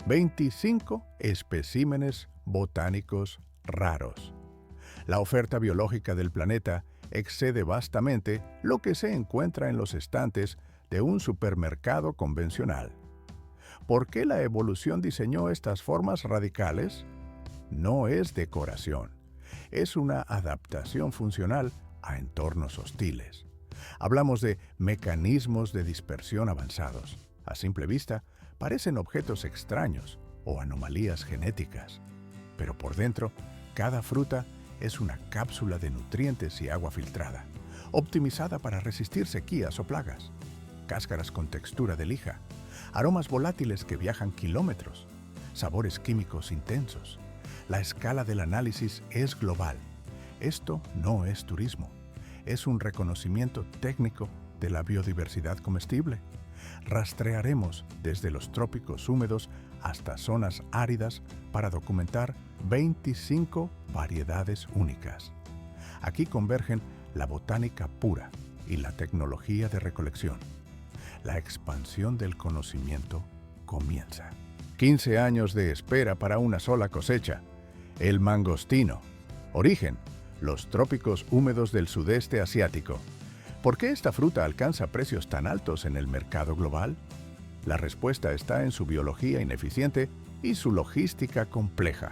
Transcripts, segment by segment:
25 especímenes botánicos raros. La oferta biológica del planeta excede vastamente lo que se encuentra en los estantes de un supermercado convencional. ¿Por qué la evolución diseñó estas formas radicales? No es decoración, es una adaptación funcional a entornos hostiles. Hablamos de mecanismos de dispersión avanzados. A simple vista, parecen objetos extraños o anomalías genéticas. Pero por dentro, cada fruta es una cápsula de nutrientes y agua filtrada, optimizada para resistir sequías o plagas. Cáscaras con textura de lija, aromas volátiles que viajan kilómetros, sabores químicos intensos. La escala del análisis es global. Esto no es turismo, es un reconocimiento técnico de la biodiversidad comestible. Rastrearemos desde los trópicos húmedos hasta zonas áridas para documentar 25 variedades únicas. Aquí convergen la botánica pura y la tecnología de recolección. La expansión del conocimiento comienza. 15 años de espera para una sola cosecha. El mangostino. Origen: los trópicos húmedos del sudeste asiático. ¿Por qué esta fruta alcanza precios tan altos en el mercado global? La respuesta está en su biología ineficiente y su logística compleja.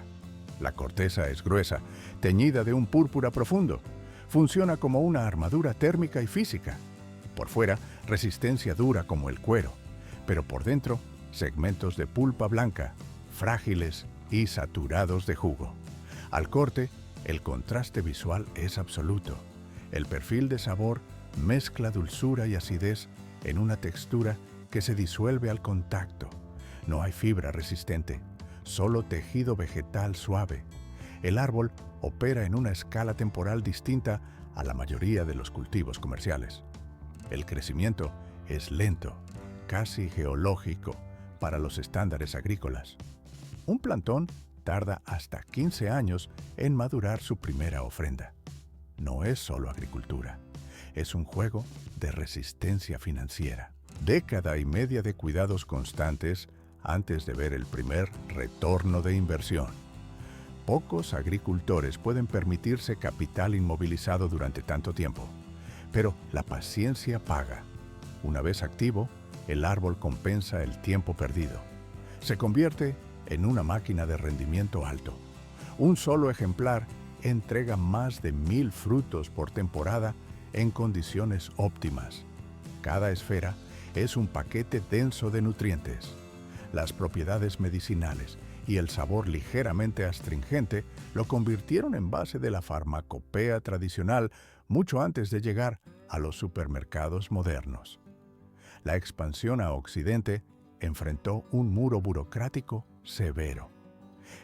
La corteza es gruesa, teñida de un púrpura profundo. Funciona como una armadura térmica y física. Por fuera, resistencia dura como el cuero, pero por dentro, segmentos de pulpa blanca, frágiles y saturados de jugo. Al corte, el contraste visual es absoluto. El perfil de sabor mezcla dulzura y acidez en una textura que se disuelve al contacto. No hay fibra resistente, solo tejido vegetal suave. El árbol opera en una escala temporal distinta a la mayoría de los cultivos comerciales. El crecimiento es lento, casi geológico, para los estándares agrícolas. Un plantón tarda hasta 15 años en madurar su primera ofrenda. No es solo agricultura, es un juego de resistencia financiera. Década y media de cuidados constantes antes de ver el primer retorno de inversión. Pocos agricultores pueden permitirse capital inmovilizado durante tanto tiempo, pero la paciencia paga. Una vez activo, el árbol compensa el tiempo perdido. Se convierte en una máquina de rendimiento alto. Un solo ejemplar entrega más de 1000 frutos por temporada en condiciones óptimas. Cada esfera es un paquete denso de nutrientes. Las propiedades medicinales y el sabor ligeramente astringente lo convirtieron en base de la farmacopea tradicional mucho antes de llegar a los supermercados modernos. La expansión a Occidente enfrentó un muro burocrático severo.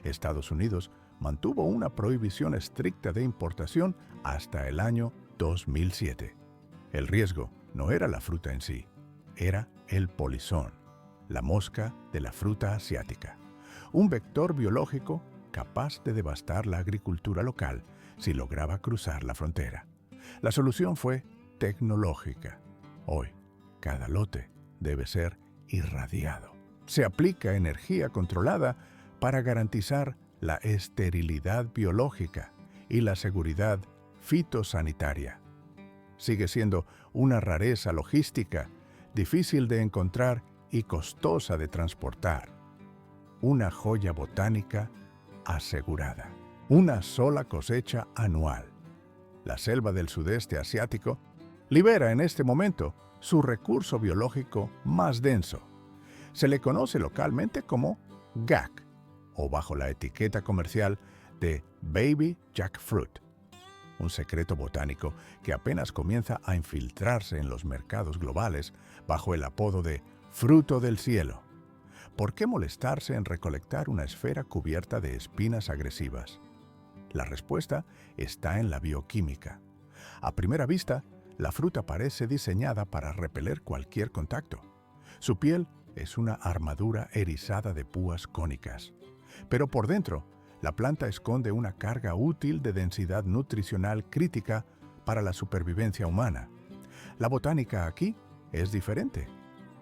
Estados Unidos mantuvo una prohibición estricta de importación hasta el año 2007. El riesgo no era la fruta en sí, era el polizón, la mosca de la fruta asiática, un vector biológico capaz de devastar la agricultura local si lograba cruzar la frontera. La solución fue tecnológica. Hoy, cada lote debe ser irradiado. Se aplica energía controlada para garantizar la esterilidad biológica y la seguridad fitosanitaria. Sigue siendo una rareza logística, difícil de encontrar y costosa de transportar. Una joya botánica asegurada. Una sola cosecha anual. La selva del sudeste asiático libera en este momento su recurso biológico más denso. Se le conoce localmente como GAC, o bajo la etiqueta comercial de Baby Jackfruit, un secreto botánico que apenas comienza a infiltrarse en los mercados globales bajo el apodo de fruto del cielo. ¿Por qué molestarse en recolectar una esfera cubierta de espinas agresivas? La respuesta está en la bioquímica. A primera vista, la fruta parece diseñada para repeler cualquier contacto. Su piel es una armadura erizada de púas cónicas. Pero por dentro, la planta esconde una carga útil de densidad nutricional crítica para la supervivencia humana. La botánica aquí es diferente.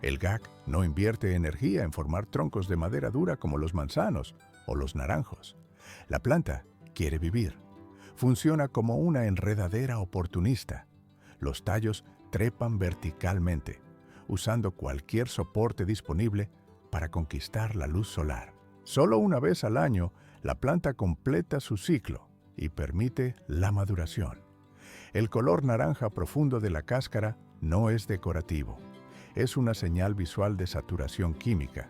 El GAC no invierte energía en formar troncos de madera dura como los manzanos o los naranjos. La planta quiere vivir. Funciona como una enredadera oportunista. Los tallos trepan verticalmente, usando cualquier soporte disponible para conquistar la luz solar. Solo una vez al año, la planta completa su ciclo y permite la maduración. El color naranja profundo de la cáscara no es decorativo. Es una señal visual de saturación química.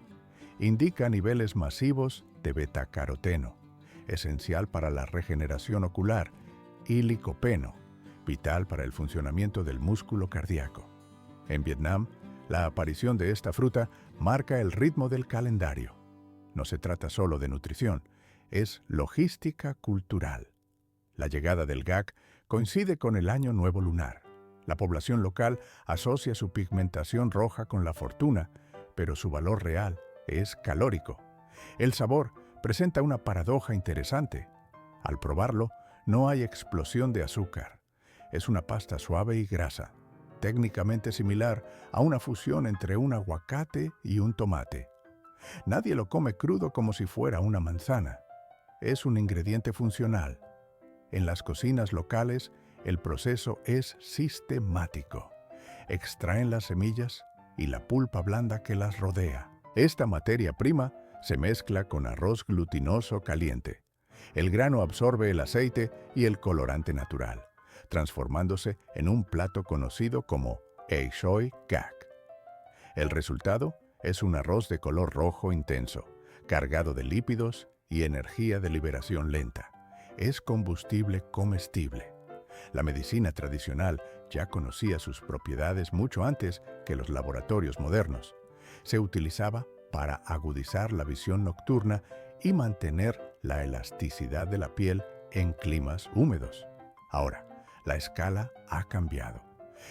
Indica niveles masivos de betacaroteno, esencial para la regeneración ocular, y licopeno, vital para el funcionamiento del músculo cardíaco. En Vietnam, la aparición de esta fruta marca el ritmo del calendario. No se trata solo de nutrición, es logística cultural. La llegada del GAC coincide con el Año Nuevo Lunar. La población local asocia su pigmentación roja con la fortuna, pero su valor real es calórico. El sabor presenta una paradoja interesante. Al probarlo, no hay explosión de azúcar. Es una pasta suave y grasa, técnicamente similar a una fusión entre un aguacate y un tomate. Nadie lo come crudo como si fuera una manzana. Es un ingrediente funcional. En las cocinas locales, el proceso es sistemático. Extraen las semillas y la pulpa blanda que las rodea. Esta materia prima se mezcla con arroz glutinoso caliente. El grano absorbe el aceite y el colorante natural, transformándose en un plato conocido como Ea Soy Gak. El resultado es un arroz de color rojo intenso, cargado de lípidos y energía de liberación lenta. Es combustible comestible. La medicina tradicional ya conocía sus propiedades mucho antes que los laboratorios modernos. Se utilizaba para agudizar la visión nocturna y mantener la elasticidad de la piel en climas húmedos. Ahora, la escala ha cambiado.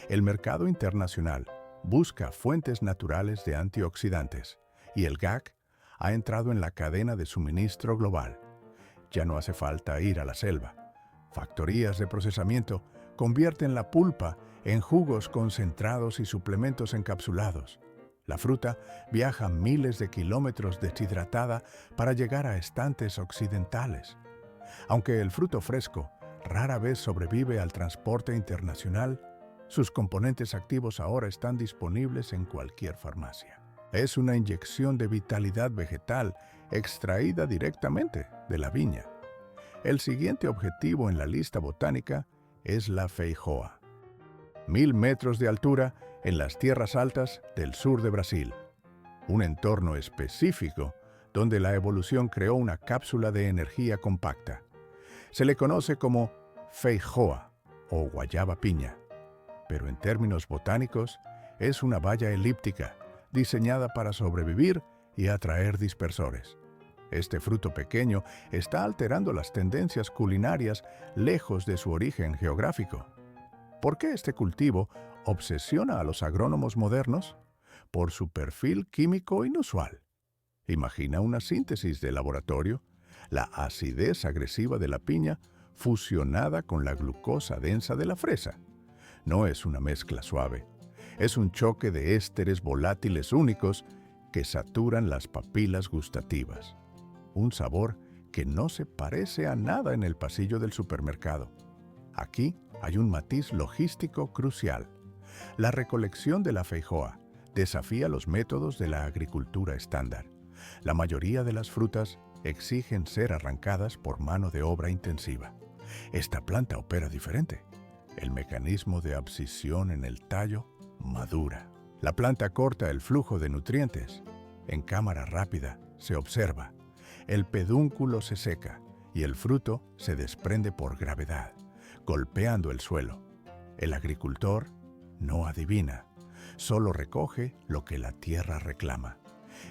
El mercado internacional busca fuentes naturales de antioxidantes y el GAC ha entrado en la cadena de suministro global. Ya no hace falta ir a la selva. Factorías de procesamiento convierten la pulpa en jugos concentrados y suplementos encapsulados. La fruta viaja miles de kilómetros deshidratada para llegar a estantes occidentales. Aunque el fruto fresco rara vez sobrevive al transporte internacional, sus componentes activos ahora están disponibles en cualquier farmacia. Es una inyección de vitalidad vegetal extraída directamente de la viña. El siguiente objetivo en la lista botánica es la feijoa. 1000 metros de altura en las tierras altas del sur de Brasil. Un entorno específico donde la evolución creó una cápsula de energía compacta. Se le conoce como feijoa o guayaba piña, pero en términos botánicos es una baya elíptica diseñada para sobrevivir y atraer dispersores. Este fruto pequeño está alterando las tendencias culinarias lejos de su origen geográfico. ¿Por qué este cultivo obsesiona a los agrónomos modernos? Por su perfil químico inusual. Imagina una síntesis de laboratorio, la acidez agresiva de la piña fusionada con la glucosa densa de la fresa. No es una mezcla suave, es un choque de ésteres volátiles únicos que saturan las papilas gustativas. Un sabor que no se parece a nada en el pasillo del supermercado. Aquí hay un matiz logístico crucial. La recolección de la feijoa desafía los métodos de la agricultura estándar. La mayoría de las frutas exigen ser arrancadas por mano de obra intensiva. Esta planta opera diferente. El mecanismo de abscisión en el tallo madura. La planta corta el flujo de nutrientes. En cámara rápida se observa. El pedúnculo se seca y el fruto se desprende por gravedad, golpeando el suelo. El agricultor no adivina, solo recoge lo que la tierra reclama.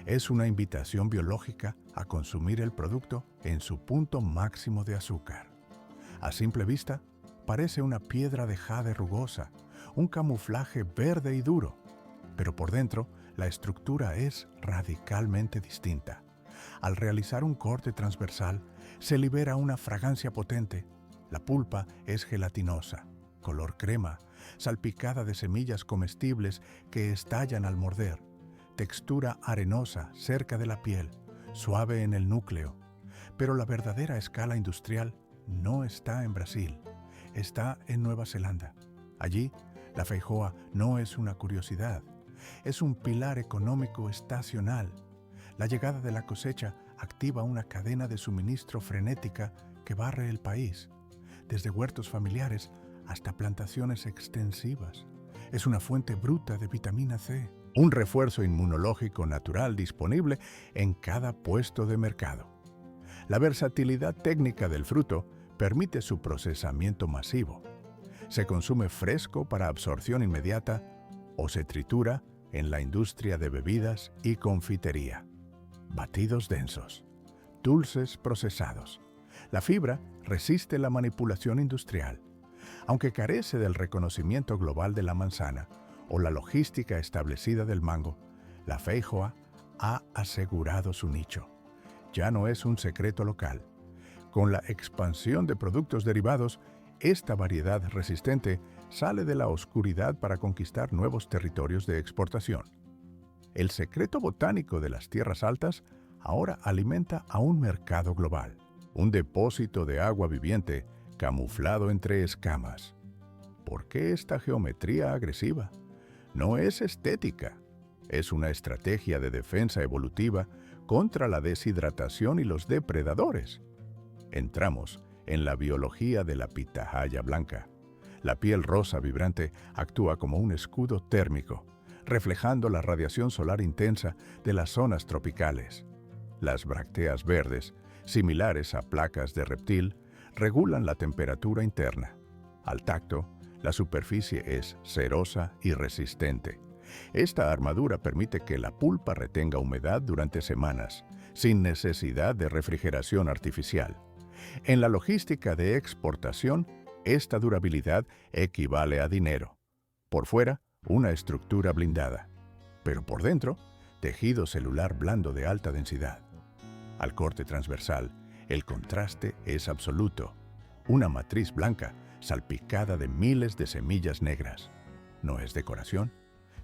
Es una invitación biológica a consumir el producto en su punto máximo de azúcar. A simple vista, parece una piedra de jade rugosa, un camuflaje verde y duro, pero por dentro la estructura es radicalmente distinta. Al realizar un corte transversal, se libera una fragancia potente. La pulpa es gelatinosa, color crema, salpicada de semillas comestibles que estallan al morder. textura arenosa cerca de la piel, suave en el núcleo. Pero la verdadera escala industrial no está en Brasil, está en Nueva Zelanda. Allí, la feijoa no es una curiosidad, es un pilar económico estacional. La llegada de la cosecha activa una cadena de suministro frenética que barre el país, desde huertos familiares hasta plantaciones extensivas. Es una fuente bruta de vitamina C, un refuerzo inmunológico natural disponible en cada puesto de mercado. La versatilidad técnica del fruto permite su procesamiento masivo. Se consume fresco para absorción inmediata o se tritura en la industria de bebidas y confitería. Batidos densos, dulces procesados. La fibra resiste la manipulación industrial. Aunque carece del reconocimiento global de la manzana o la logística establecida del mango, la feijoa ha asegurado su nicho. Ya no es un secreto local. Con la expansión de productos derivados, esta variedad resistente sale de la oscuridad para conquistar nuevos territorios de exportación. El secreto botánico de las tierras altas ahora alimenta a un mercado global, un depósito de agua viviente camuflado entre escamas. ¿Por qué esta geometría agresiva? No es estética, es una estrategia de defensa evolutiva contra la deshidratación y los depredadores. Entramos en la biología de la pitahaya blanca. La piel rosa vibrante actúa como un escudo térmico, reflejando la radiación solar intensa de las zonas tropicales. Las brácteas verdes, similares a placas de reptil, regulan la temperatura interna. Al tacto, la superficie es cerosa y resistente. Esta armadura permite que la pulpa retenga humedad durante semanas, sin necesidad de refrigeración artificial. En la logística de exportación, esta durabilidad equivale a dinero. Por fuera, una estructura blindada, pero por dentro, tejido celular blando de alta densidad. Al corte transversal, el contraste es absoluto. Una matriz blanca salpicada de miles de semillas negras. No es decoración.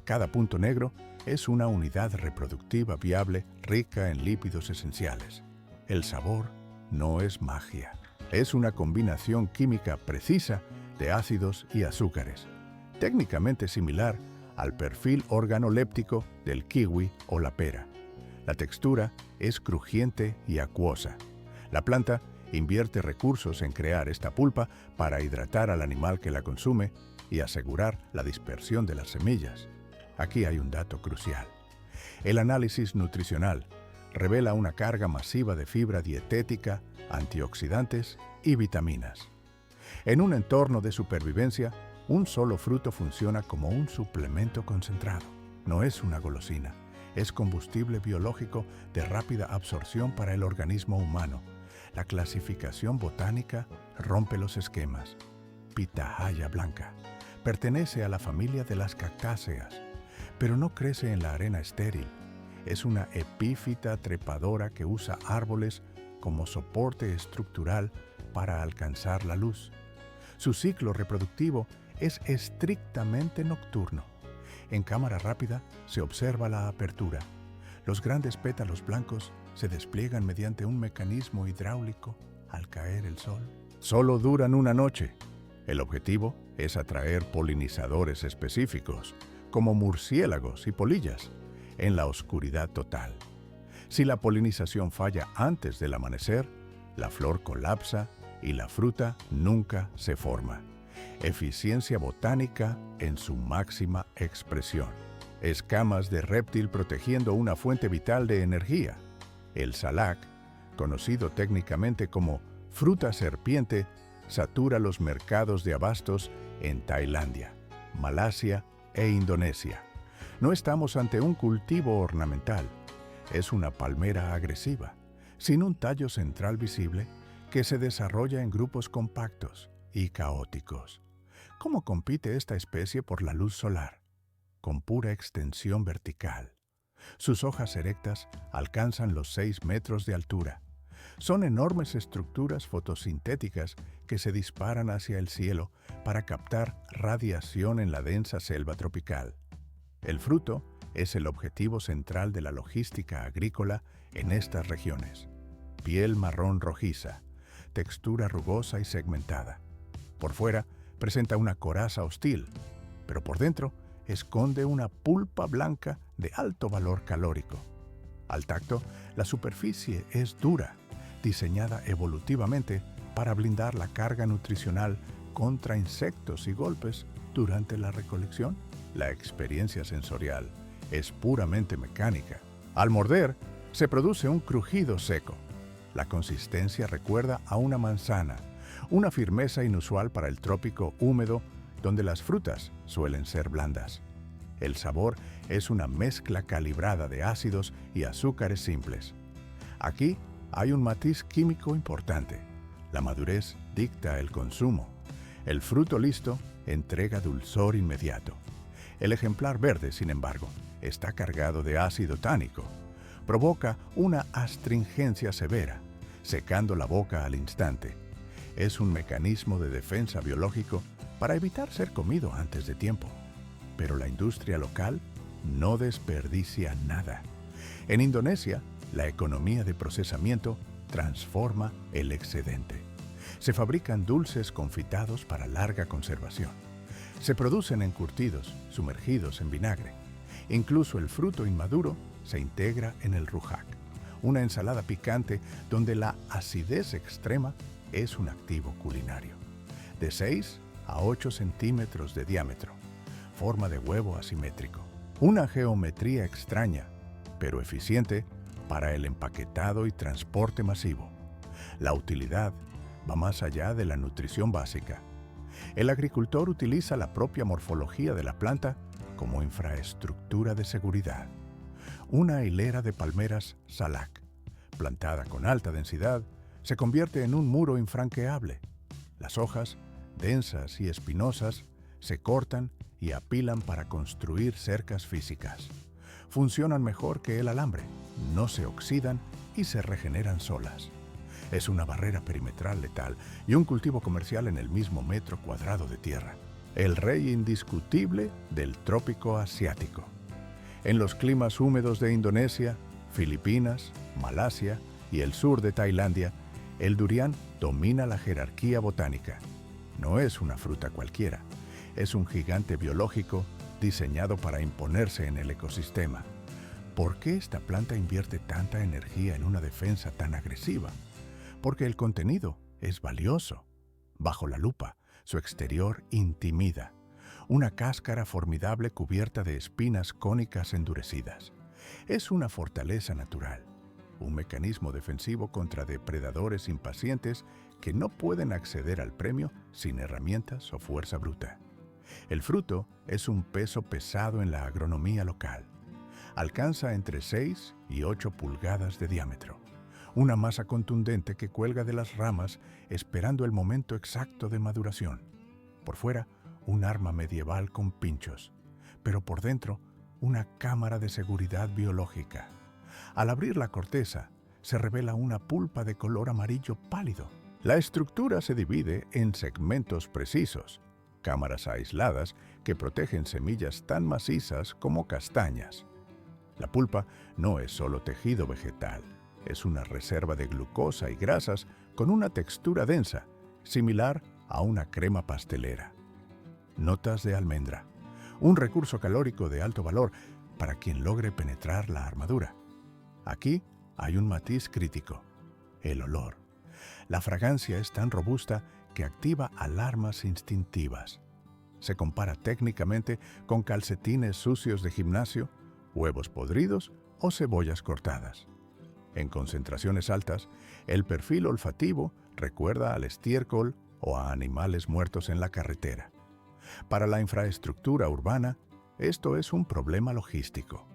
Cada punto negro es una unidad reproductiva viable rica en lípidos esenciales. El sabor no es magia. Es una combinación química precisa de ácidos y azúcares, técnicamente similar al perfil organoléptico del kiwi o la pera. La textura es crujiente y acuosa. La planta invierte recursos en crear esta pulpa para hidratar al animal que la consume y asegurar la dispersión de las semillas. Aquí hay un dato crucial. El análisis nutricional revela una carga masiva de fibra dietética, antioxidantes y vitaminas. En un entorno de supervivencia, un solo fruto funciona como un suplemento concentrado. No es una golosina, es combustible biológico de rápida absorción para el organismo humano. La clasificación botánica rompe los esquemas. Pitahaya blanca. Pertenece a la familia de las cactáceas, pero no crece en la arena estéril. Es una epífita trepadora que usa árboles como soporte estructural para alcanzar la luz. Su ciclo reproductivo es estrictamente nocturno. En cámara rápida se observa la apertura. Los grandes pétalos blancos se despliegan mediante un mecanismo hidráulico al caer el sol. Solo duran una noche. El objetivo es atraer polinizadores específicos, como murciélagos y polillas, en la oscuridad total. Si la polinización falla antes del amanecer, la flor colapsa y la fruta nunca se forma. Eficiencia botánica en su máxima expresión. Escamas de reptil protegiendo una fuente vital de energía. El salak, conocido técnicamente como fruta serpiente, satura los mercados de abastos en Tailandia, Malasia e Indonesia. No estamos ante un cultivo ornamental. Es una palmera agresiva, sin un tallo central visible, que se desarrolla en grupos compactos y caóticos. ¿Cómo compite esta especie por la luz solar? Con pura extensión vertical. Sus hojas erectas alcanzan los 6 metros de altura. Son enormes estructuras fotosintéticas que se disparan hacia el cielo para captar radiación en la densa selva tropical. El fruto es el objetivo central de la logística agrícola en estas regiones. Piel marrón rojiza, textura rugosa y segmentada. Por fuera presenta una coraza hostil, pero por dentro esconde una pulpa blanca de alto valor calórico. Al tacto, la superficie es dura, diseñada evolutivamente para blindar la carga nutricional contra insectos y golpes durante la recolección. La experiencia sensorial es puramente mecánica. Al morder, se produce un crujido seco. La consistencia recuerda a una manzana, una firmeza inusual para el trópico húmedo donde las frutas suelen ser blandas. El sabor es una mezcla calibrada de ácidos y azúcares simples. Aquí hay un matiz químico importante. La madurez dicta el consumo. El fruto listo entrega dulzor inmediato. El ejemplar verde, sin embargo, está cargado de ácido tánico. Provoca una astringencia severa, secando la boca al instante. Es un mecanismo de defensa biológico para evitar ser comido antes de tiempo. Pero la industria local no desperdicia nada. En Indonesia, la economía de procesamiento transforma el excedente. Se fabrican dulces confitados para larga conservación. Se producen encurtidos, sumergidos en vinagre. Incluso el fruto inmaduro se integra en el rujak, una ensalada picante donde la acidez extrema es un activo culinario. De 6 a 8 centímetros de diámetro, forma de huevo asimétrico. Una geometría extraña, pero eficiente para el empaquetado y transporte masivo. La utilidad va más allá de la nutrición básica. El agricultor utiliza la propia morfología de la planta como infraestructura de seguridad. Una hilera de palmeras salak, plantada con alta densidad, se convierte en un muro infranqueable. Las hojas, densas y espinosas, se cortan y apilan para construir cercas físicas. Funcionan mejor que el alambre, no se oxidan y se regeneran solas. Es una barrera perimetral letal y un cultivo comercial en el mismo metro cuadrado de tierra. El rey indiscutible del trópico asiático. En los climas húmedos de Indonesia, Filipinas, Malasia y el sur de Tailandia, el durián domina la jerarquía botánica. No es una fruta cualquiera, es un gigante biológico diseñado para imponerse en el ecosistema. ¿Por qué esta planta invierte tanta energía en una defensa tan agresiva? Porque el contenido es valioso. Bajo la lupa, su exterior intimida. Una cáscara formidable cubierta de espinas cónicas endurecidas. Es una fortaleza natural, un mecanismo defensivo contra depredadores impacientes que no pueden acceder al premio sin herramientas o fuerza bruta. El fruto es un peso pesado en la agronomía local. Alcanza entre 6 y 8 pulgadas de diámetro. Una masa contundente que cuelga de las ramas esperando el momento exacto de maduración. Por fuera, un arma medieval con pinchos, pero por dentro, una cámara de seguridad biológica. Al abrir la corteza, se revela una pulpa de color amarillo pálido. La estructura se divide en segmentos precisos, cámaras aisladas que protegen semillas tan macizas como castañas. La pulpa no es solo tejido vegetal, es una reserva de glucosa y grasas con una textura densa, similar a una crema pastelera. Notas de almendra, un recurso calórico de alto valor para quien logre penetrar la armadura. Aquí hay un matiz crítico, el olor. La fragancia es tan robusta que activa alarmas instintivas. Se compara técnicamente con calcetines sucios de gimnasio, huevos podridos o cebollas cortadas. En concentraciones altas, el perfil olfativo recuerda al estiércol o a animales muertos en la carretera. Para la infraestructura urbana, esto es un problema logístico.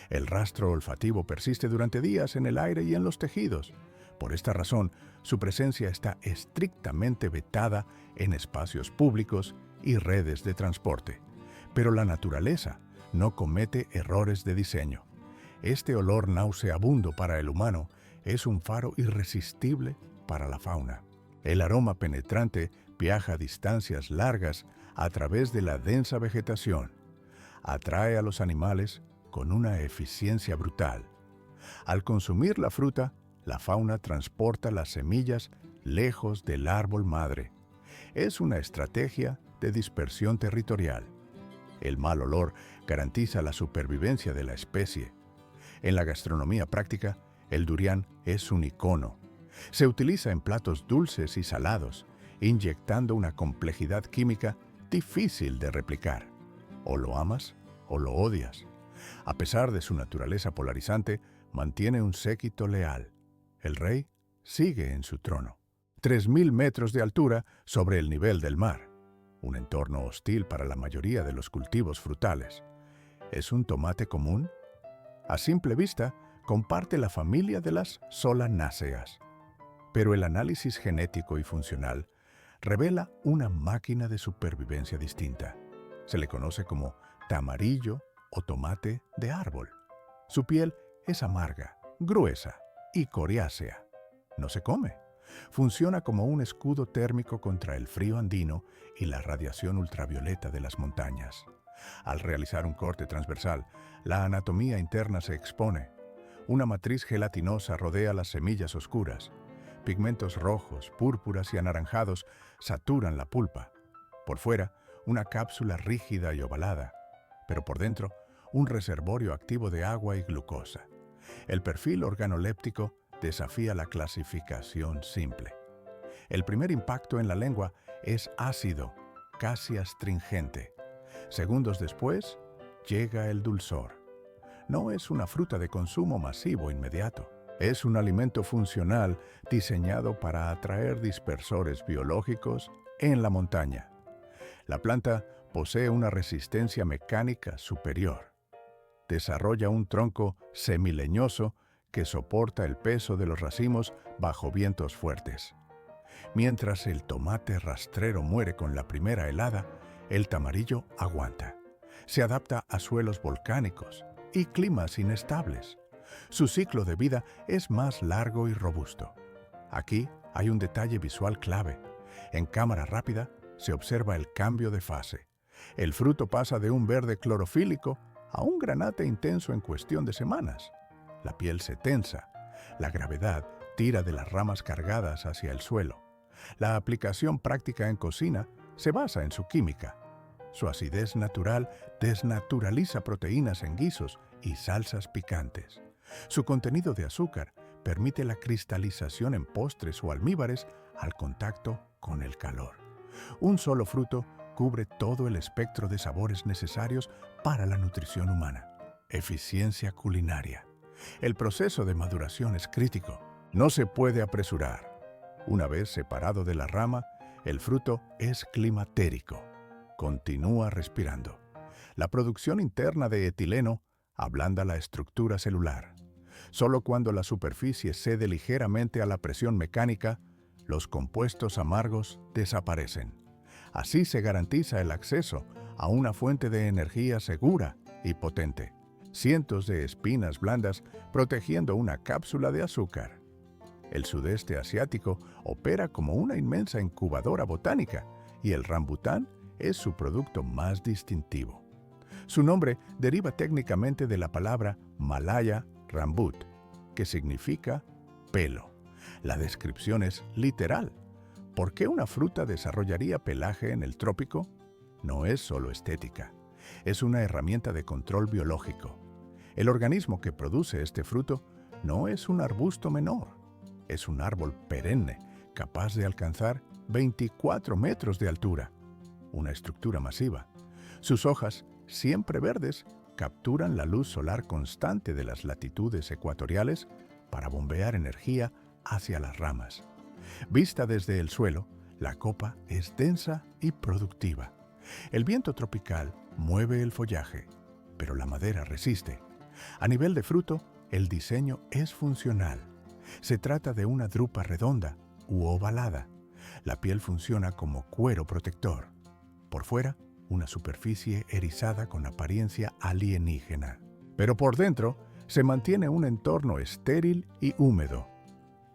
El rastro olfativo persiste durante días en el aire y en los tejidos. Por esta razón, su presencia está estrictamente vetada en espacios públicos y redes de transporte. Pero la naturaleza no comete errores de diseño. Este olor nauseabundo para el humano es un faro irresistible para la fauna. El aroma penetrante viaja a distancias largas a través de la densa vegetación. Atrae a los animales con una eficiencia brutal. Al consumir la fruta, la fauna transporta las semillas lejos del árbol madre. Es una estrategia de dispersión territorial. El mal olor garantiza la supervivencia de la especie. En la gastronomía práctica, el durián es un icono. Se utiliza en platos dulces y salados, inyectando una complejidad química difícil de replicar. O lo amas o lo odias. A pesar de su naturaleza polarizante, mantiene un séquito leal. El rey sigue en su trono. 3.000 metros de altura sobre el nivel del mar. Un entorno hostil para la mayoría de los cultivos frutales. ¿Es un tomate común? A simple vista, comparte la familia de las solanáceas. Pero el análisis genético y funcional revela una máquina de supervivencia distinta. Se le conoce como tamarillo o tomate de árbol. Su piel es amarga, gruesa y coriácea. No se come. Funciona como un escudo térmico contra el frío andino y la radiación ultravioleta de las montañas. Al realizar un corte transversal, la anatomía interna se expone. Una matriz gelatinosa rodea las semillas oscuras. Pigmentos rojos, púrpuras y anaranjados saturan la pulpa. Por fuera, una cápsula rígida y ovalada, pero por dentro, un reservorio activo de agua y glucosa. El perfil organoléptico desafía la clasificación simple. El primer impacto en la lengua es ácido, casi astringente. Segundos después, llega el dulzor. No es una fruta de consumo masivo inmediato. Es un alimento funcional diseñado para atraer dispersores biológicos en la montaña. La planta posee una resistencia mecánica superior. Desarrolla un tronco semileñoso que soporta el peso de los racimos bajo vientos fuertes. Mientras el tomate rastrero muere con la primera helada, el tamarillo aguanta. Se adapta a suelos volcánicos y climas inestables. Su ciclo de vida es más largo y robusto. Aquí hay un detalle visual clave. En cámara rápida se observa el cambio de fase. El fruto pasa de un verde clorofílico a un granate intenso en cuestión de semanas. La piel se tensa. La gravedad tira de las ramas cargadas hacia el suelo. La aplicación práctica en cocina se basa en su química. Su acidez natural desnaturaliza proteínas en guisos y salsas picantes. Su contenido de azúcar permite la cristalización en postres o almíbares al contacto con el calor. Un solo fruto cubre todo el espectro de sabores necesarios para la nutrición humana. Eficiencia culinaria. El proceso de maduración es crítico. No se puede apresurar. Una vez separado de la rama, el fruto es climatérico. Continúa respirando. La producción interna de etileno ablanda la estructura celular. Solo cuando la superficie cede ligeramente a la presión mecánica, los compuestos amargos desaparecen. Así se garantiza el acceso a una fuente de energía segura y potente. Cientos de espinas blandas protegiendo una cápsula de azúcar. El sudeste asiático opera como una inmensa incubadora botánica y el rambután es su producto más distintivo. Su nombre deriva técnicamente de la palabra malaya rambut, que significa pelo. La descripción es literal. ¿Por qué una fruta desarrollaría pelaje en el trópico? No es solo estética. Es una herramienta de control biológico. El organismo que produce este fruto no es un arbusto menor. Es un árbol perenne, capaz de alcanzar 24 metros de altura. Una estructura masiva. Sus hojas, siempre verdes, capturan la luz solar constante de las latitudes ecuatoriales para bombear energía hacia las ramas. Vista desde el suelo, la copa es densa y productiva. El viento tropical mueve el follaje, pero la madera resiste. A nivel de fruto, el diseño es funcional. Se trata de una drupa redonda u ovalada. La piel funciona como cuero protector. Por fuera, una superficie erizada con apariencia alienígena. Pero por dentro, se mantiene un entorno estéril y húmedo.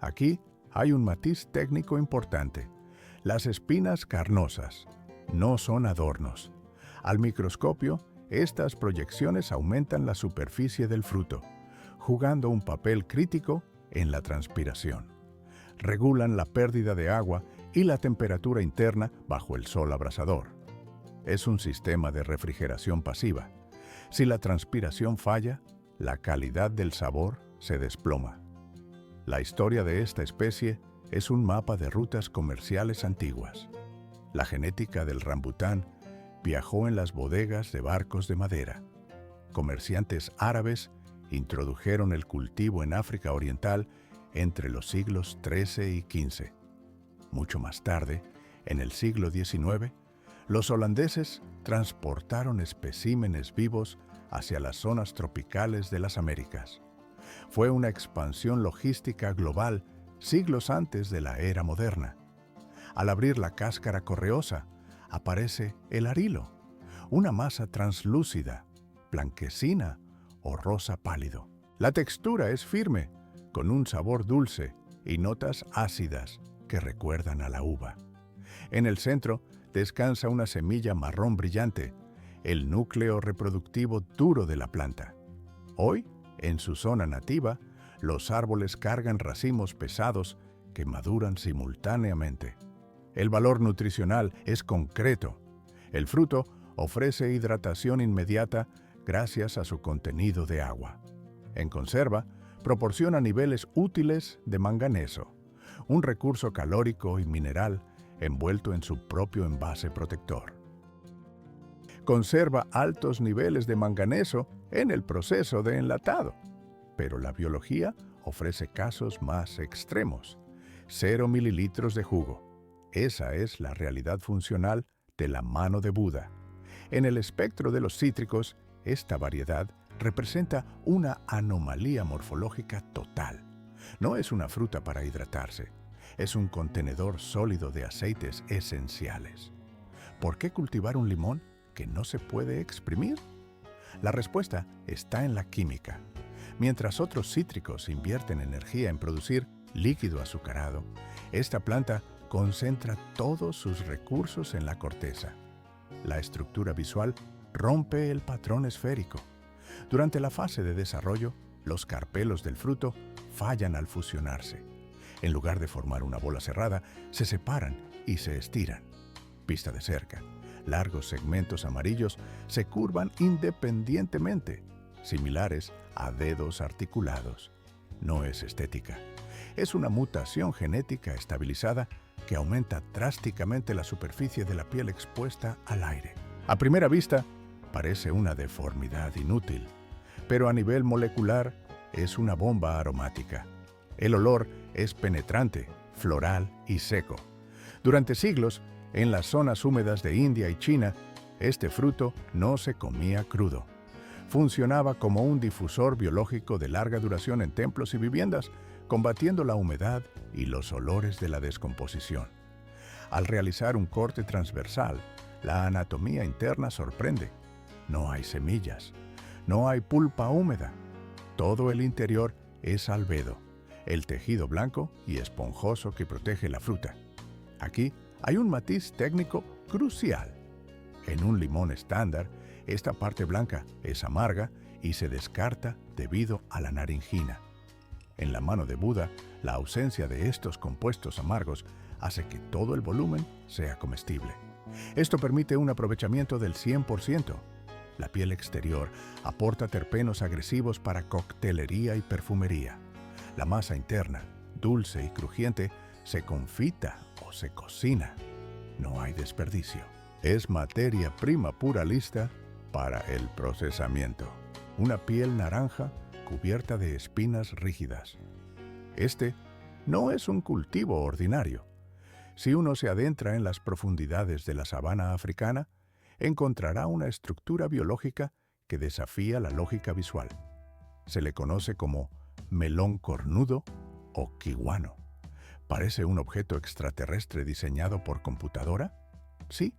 Aquí hay un matiz técnico importante. Las espinas carnosas no son adornos. Al microscopio, Estas proyecciones aumentan la superficie del fruto, jugando un papel crítico en la transpiración. Regulan la pérdida de agua y la temperatura interna bajo el sol abrasador. Es un sistema de refrigeración pasiva. Si la transpiración falla, la calidad del sabor se desploma. La historia de esta especie es un mapa de rutas comerciales antiguas. La genética del rambután viajó en las bodegas de barcos de madera. Comerciantes árabes introdujeron el cultivo en África Oriental entre los siglos XIII y XV. Mucho más tarde, en el siglo XIX, los holandeses transportaron especímenes vivos hacia las zonas tropicales de las Américas. Fue una expansión logística global siglos antes de la era moderna. Al abrir la cáscara correosa, aparece el arilo, una masa translúcida, blanquecina o rosa pálido. La textura es firme, con un sabor dulce y notas ácidas que recuerdan a la uva. En el centro descansa una semilla marrón brillante, el núcleo reproductivo duro de la planta. Hoy, en su zona nativa, los árboles cargan racimos pesados que maduran simultáneamente. El valor nutricional es concreto. El fruto ofrece hidratación inmediata gracias a su contenido de agua. En conserva, proporciona niveles útiles de manganeso, un recurso calórico y mineral envuelto en su propio envase protector. Conserva altos niveles de manganeso en el proceso de enlatado, pero la biología ofrece casos más extremos. 0 mililitros de jugo. Esa es la realidad funcional de la mano de Buda. En el espectro de los cítricos, esta variedad representa una anomalía morfológica total. No es una fruta para hidratarse, es un contenedor sólido de aceites esenciales. ¿Por qué cultivar un limón que no se puede exprimir? La respuesta está en la química. Mientras otros cítricos invierten energía en producir líquido azucarado, esta planta concentra todos sus recursos en la corteza. La estructura visual rompe el patrón esférico. Durante la fase de desarrollo, los carpelos del fruto fallan al fusionarse. En lugar de formar una bola cerrada, se separan y se estiran. Vista de cerca, largos segmentos amarillos se curvan independientemente, similares a dedos articulados. No es estética. Es una mutación genética estabilizada que aumenta drásticamente la superficie de la piel expuesta al aire. A primera vista, parece una deformidad inútil, pero a nivel molecular es una bomba aromática. El olor es penetrante, floral y seco. Durante siglos, en las zonas húmedas de India y China, este fruto no se comía crudo. Funcionaba como un difusor biológico de larga duración en templos y viviendas, combatiendo la humedad y los olores de la descomposición. Al realizar un corte transversal, la anatomía interna sorprende. No hay semillas, no hay pulpa húmeda. Todo el interior es albedo, el tejido blanco y esponjoso que protege la fruta. Aquí hay un matiz técnico crucial. En un limón estándar, esta parte blanca es amarga y se descarta debido a la naringina. En la mano de Buda, la ausencia de estos compuestos amargos hace que todo el volumen sea comestible. Esto permite un aprovechamiento del 100%. La piel exterior aporta terpenos agresivos para coctelería y perfumería. La masa interna, dulce y crujiente, se confita o se cocina. No hay desperdicio. Es materia prima pura lista para el procesamiento. Una piel naranja cubierta de espinas rígidas. Este no es un cultivo ordinario. Si uno se adentra en las profundidades de la sabana africana, encontrará una estructura biológica que desafía la lógica visual. Se le conoce como melón cornudo o kiwano. ¿Parece un objeto extraterrestre diseñado por computadora? Sí,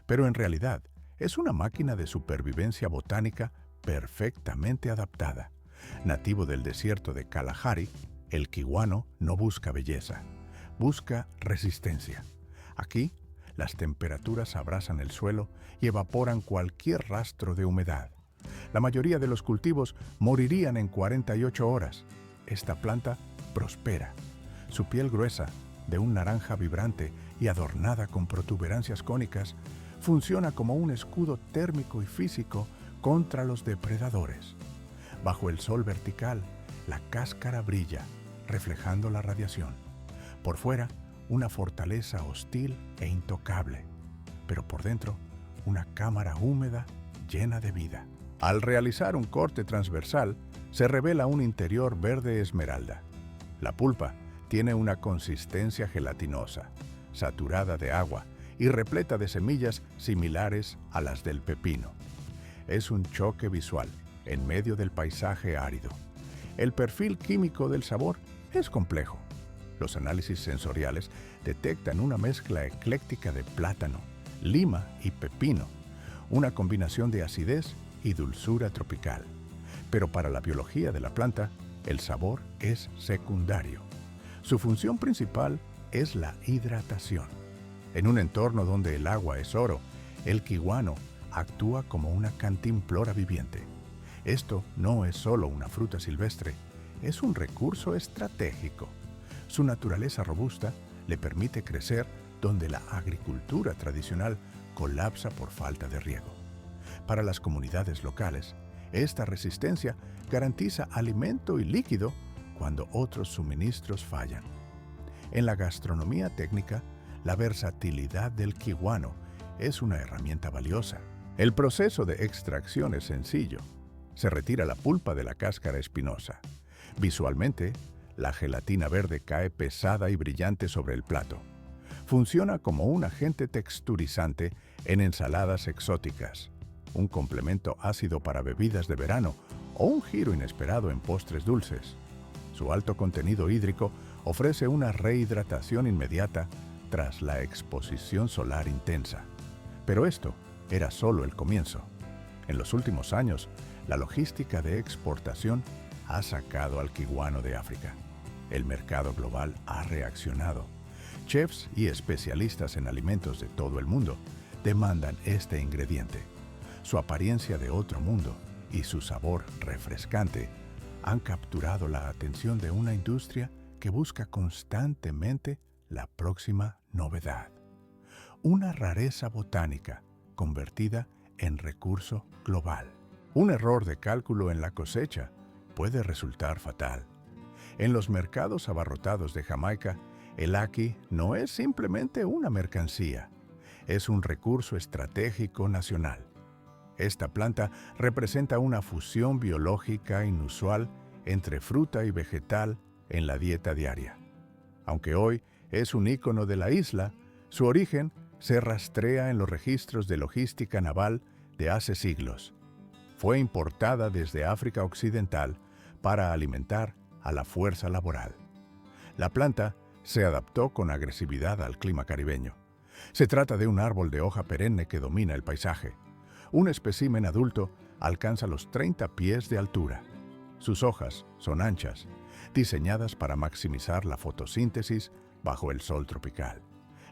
pero en realidad es una máquina de supervivencia botánica perfectamente adaptada. Nativo del desierto de Kalahari, el kiwano no busca belleza, busca resistencia. Aquí, Las temperaturas abrasan el suelo y evaporan cualquier rastro de humedad. La mayoría de los cultivos morirían en 48 horas. Esta planta prospera. Su piel gruesa, de un naranja vibrante y adornada con protuberancias cónicas, funciona como un escudo térmico y físico contra los depredadores. Bajo el sol vertical, la cáscara brilla, reflejando la radiación. Por fuera, una fortaleza hostil e intocable, pero por dentro, una cámara húmeda llena de vida. Al realizar un corte transversal, se revela un interior verde esmeralda. La pulpa tiene una consistencia gelatinosa, saturada de agua y repleta de semillas similares a las del pepino. Es un choque visual en medio del paisaje árido. El perfil químico del sabor es complejo. Los análisis sensoriales detectan una mezcla ecléctica de plátano, lima y pepino, una combinación de acidez y dulzura tropical. Pero para la biología de la planta, el sabor es secundario. Su función principal es la hidratación. En un entorno donde el agua es oro, el kiwano actúa como una cantimplora viviente. Esto no es solo una fruta silvestre, es un recurso estratégico. Su naturaleza robusta le permite crecer donde la agricultura tradicional colapsa por falta de riego. Para las comunidades locales, esta resistencia garantiza alimento y líquido cuando otros suministros fallan. En la gastronomía técnica, la versatilidad del kiwano es una herramienta valiosa. El proceso de extracción es sencillo. Se retira la pulpa de la cáscara espinosa. Visualmente, la gelatina verde cae pesada y brillante sobre el plato. Funciona como un agente texturizante en ensaladas exóticas, un complemento ácido para bebidas de verano o un giro inesperado en postres dulces. Su alto contenido hídrico ofrece una rehidratación inmediata tras la exposición solar intensa. Pero esto era solo el comienzo. En los últimos años, la logística de exportación ha sacado al kiwano de África. El mercado global ha reaccionado. Chefs y especialistas en alimentos de todo el mundo demandan este ingrediente. Su apariencia de otro mundo y su sabor refrescante han capturado la atención de una industria que busca constantemente la próxima novedad. Una rareza botánica convertida en recurso global. Un error de cálculo en la cosecha puede resultar fatal. En los mercados abarrotados de Jamaica, el ackee no es simplemente una mercancía, es un recurso estratégico nacional. Esta planta representa una fusión biológica inusual entre fruta y vegetal en la dieta diaria. Aunque hoy es un ícono de la isla, su origen se rastrea en los registros de logística naval de hace siglos. Fue importada desde África Occidental para alimentar a la fuerza laboral. La planta se adaptó con agresividad al clima caribeño. Se trata de un árbol de hoja perenne que domina el paisaje. Un espécimen adulto alcanza los 30 pies de altura. Sus hojas son anchas, diseñadas para maximizar la fotosíntesis bajo el sol tropical.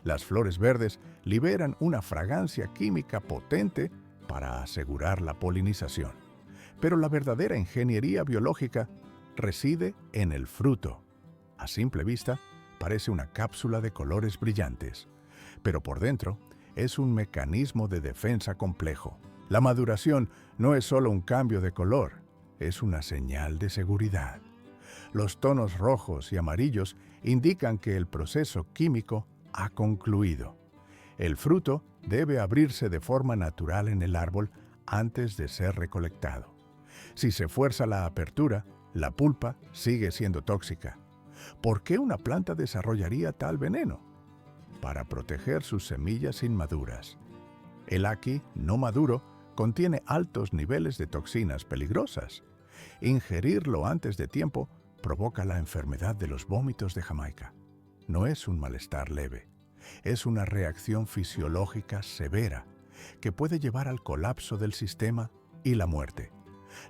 Las flores verdes liberan una fragancia química potente para asegurar la polinización. Pero la verdadera ingeniería biológica reside en el fruto. A simple vista, parece una cápsula de colores brillantes, pero por dentro es un mecanismo de defensa complejo. La maduración no es solo un cambio de color, es una señal de seguridad. Los tonos rojos y amarillos indican que el proceso químico ha concluido. El fruto debe abrirse de forma natural en el árbol antes de ser recolectado. Si se fuerza la apertura, la pulpa sigue siendo tóxica. ¿Por qué una planta desarrollaría tal veneno? Para proteger sus semillas inmaduras. El ackee no maduro contiene altos niveles de toxinas peligrosas. Ingerirlo antes de tiempo provoca la enfermedad de los vómitos de Jamaica. No es un malestar leve, es una reacción fisiológica severa que puede llevar al colapso del sistema y la muerte.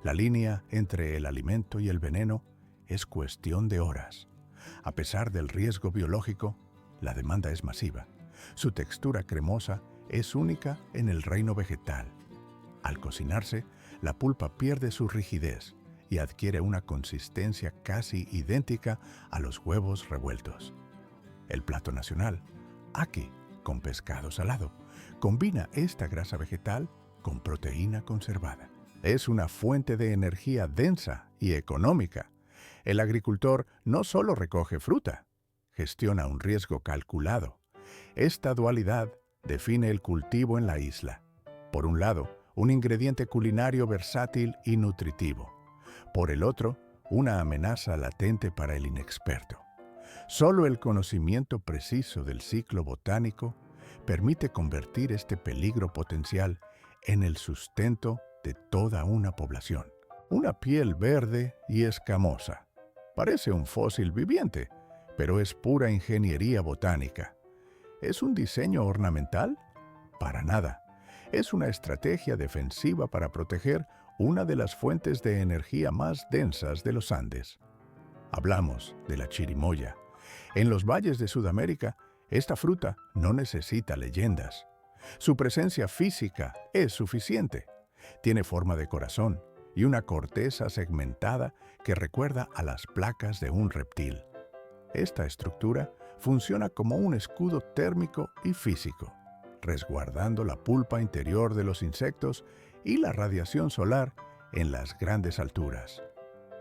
La línea entre el alimento y el veneno es cuestión de horas. A pesar del riesgo biológico, la demanda es masiva. Su textura cremosa es única en el reino vegetal. Al cocinarse, la pulpa pierde su rigidez y adquiere una consistencia casi idéntica a los huevos revueltos. El plato nacional, aki, con pescado salado, combina esta grasa vegetal con proteína conservada. Es una fuente de energía densa y económica. El agricultor no solo recoge fruta, gestiona un riesgo calculado. Esta dualidad define el cultivo en la isla. Por un lado, un ingrediente culinario versátil y nutritivo. Por el otro, una amenaza latente para el inexperto. Solo el conocimiento preciso del ciclo botánico permite convertir este peligro potencial en el sustento de toda una población. Una piel verde y escamosa. Parece un fósil viviente, pero es pura ingeniería botánica. ¿Es un diseño ornamental? Para nada. Es una estrategia defensiva para proteger una de las fuentes de energía más densas de los Andes. Hablamos de la chirimoya. En los valles de Sudamérica, esta fruta no necesita leyendas. Su presencia física es suficiente. Tiene forma de corazón y una corteza segmentada que recuerda a las placas de un reptil. Esta estructura funciona como un escudo térmico y físico, resguardando la pulpa interior de los insectos y la radiación solar en las grandes alturas.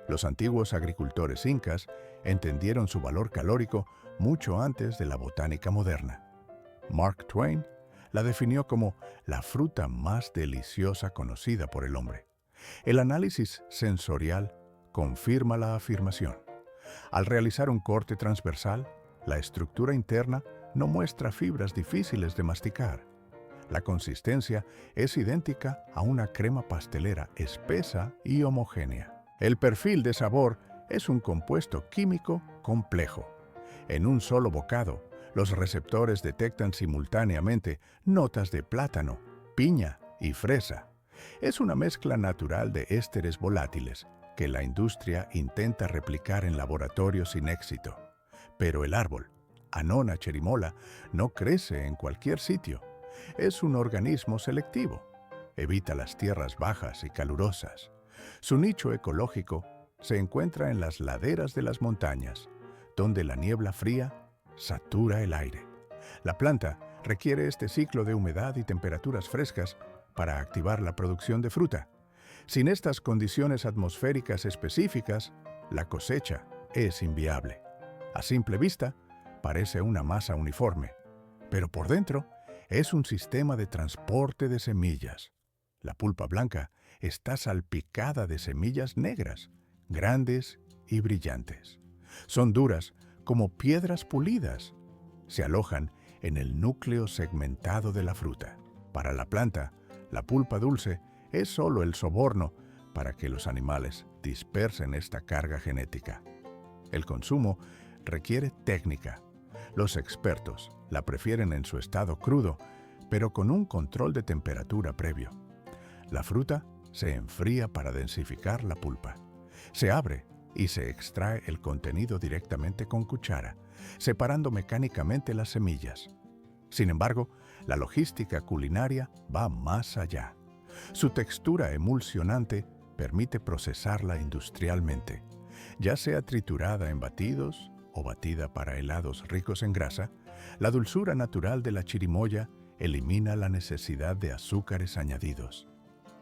Los antiguos agricultores incas entendieron su valor calórico mucho antes de la botánica moderna. Mark Twain la definió como la fruta más deliciosa conocida por el hombre. El análisis sensorial confirma la afirmación. Al realizar un corte transversal, la estructura interna no muestra fibras difíciles de masticar. La consistencia es idéntica a una crema pastelera espesa y homogénea. El perfil de sabor es un compuesto químico complejo. En un solo bocado, los receptores detectan simultáneamente notas de plátano, piña y fresa. Es una mezcla natural de ésteres volátiles que la industria intenta replicar en laboratorios sin éxito. Pero el árbol, Annona cherimola, no crece en cualquier sitio. Es un organismo selectivo. Evita las tierras bajas y calurosas. Su nicho ecológico se encuentra en las laderas de las montañas, donde la niebla fría satura el aire. La planta requiere este ciclo de humedad y temperaturas frescas para activar la producción de fruta. Sin estas condiciones atmosféricas específicas, la cosecha es inviable. A simple vista, parece una masa uniforme, pero por dentro es un sistema de transporte de semillas. La pulpa blanca está salpicada de semillas negras, grandes y brillantes. Son duras como piedras pulidas. Se alojan en el núcleo segmentado de la fruta. Para la planta, la pulpa dulce es solo el soborno para que los animales dispersen esta carga genética. El consumo requiere técnica. Los expertos la prefieren en su estado crudo, pero con un control de temperatura previo. La fruta se enfría para densificar la pulpa. Se abre y se extrae el contenido directamente con cuchara, separando mecánicamente las semillas. Sin embargo, la logística culinaria va más allá. Su textura emulsionante permite procesarla industrialmente, ya sea triturada en batidos o batida para helados ricos en grasa. La dulzura natural de la chirimoya elimina la necesidad de azúcares añadidos.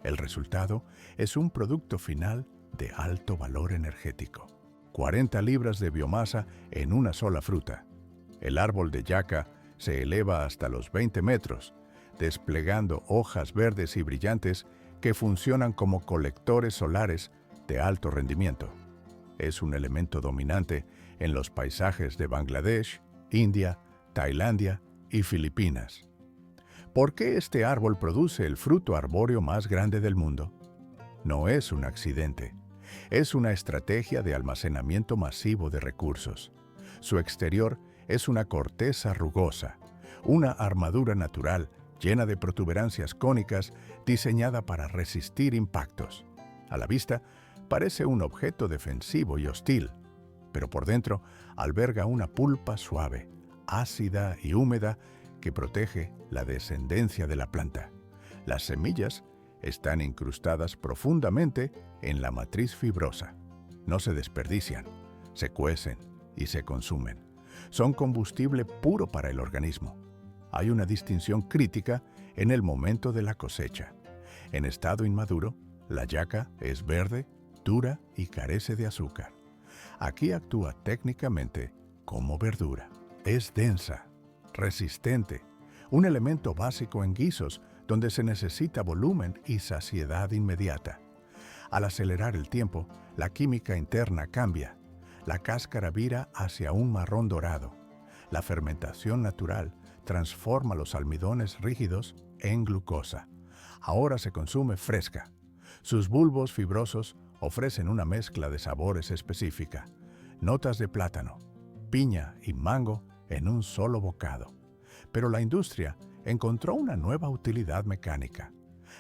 El resultado es un producto final de alto valor energético. 40 libras de biomasa en una sola fruta. El árbol de yaca se eleva hasta los 20 metros, desplegando hojas verdes y brillantes que funcionan como colectores solares de alto rendimiento. Es un elemento dominante en los paisajes de Bangladesh, India, Tailandia y Filipinas. ¿Por qué este árbol produce el fruto arbóreo más grande del mundo? No es un accidente. Es una estrategia de almacenamiento masivo de recursos. Su exterior es una corteza rugosa, una armadura natural llena de protuberancias cónicas diseñada para resistir impactos. A la vista, parece un objeto defensivo y hostil, pero por dentro alberga una pulpa suave, ácida y húmeda que protege la descendencia de la planta. Las semillas están incrustadas profundamente en la matriz fibrosa. No se desperdician, se cuecen y se consumen. Son combustible puro para el organismo. Hay una distinción crítica en el momento de la cosecha. En estado inmaduro, la yaca es verde, dura y carece de azúcar. Aquí actúa técnicamente como verdura. Es densa, resistente, un elemento básico en guisos donde se necesita volumen y saciedad inmediata. Al acelerar el tiempo, la química interna cambia. La cáscara vira hacia un marrón dorado. La fermentación natural transforma los almidones rígidos en glucosa. Ahora se consume fresca. Sus bulbos fibrosos ofrecen una mezcla de sabores específica. Notas de plátano, piña y mango en un solo bocado. Pero la industria encontró una nueva utilidad mecánica.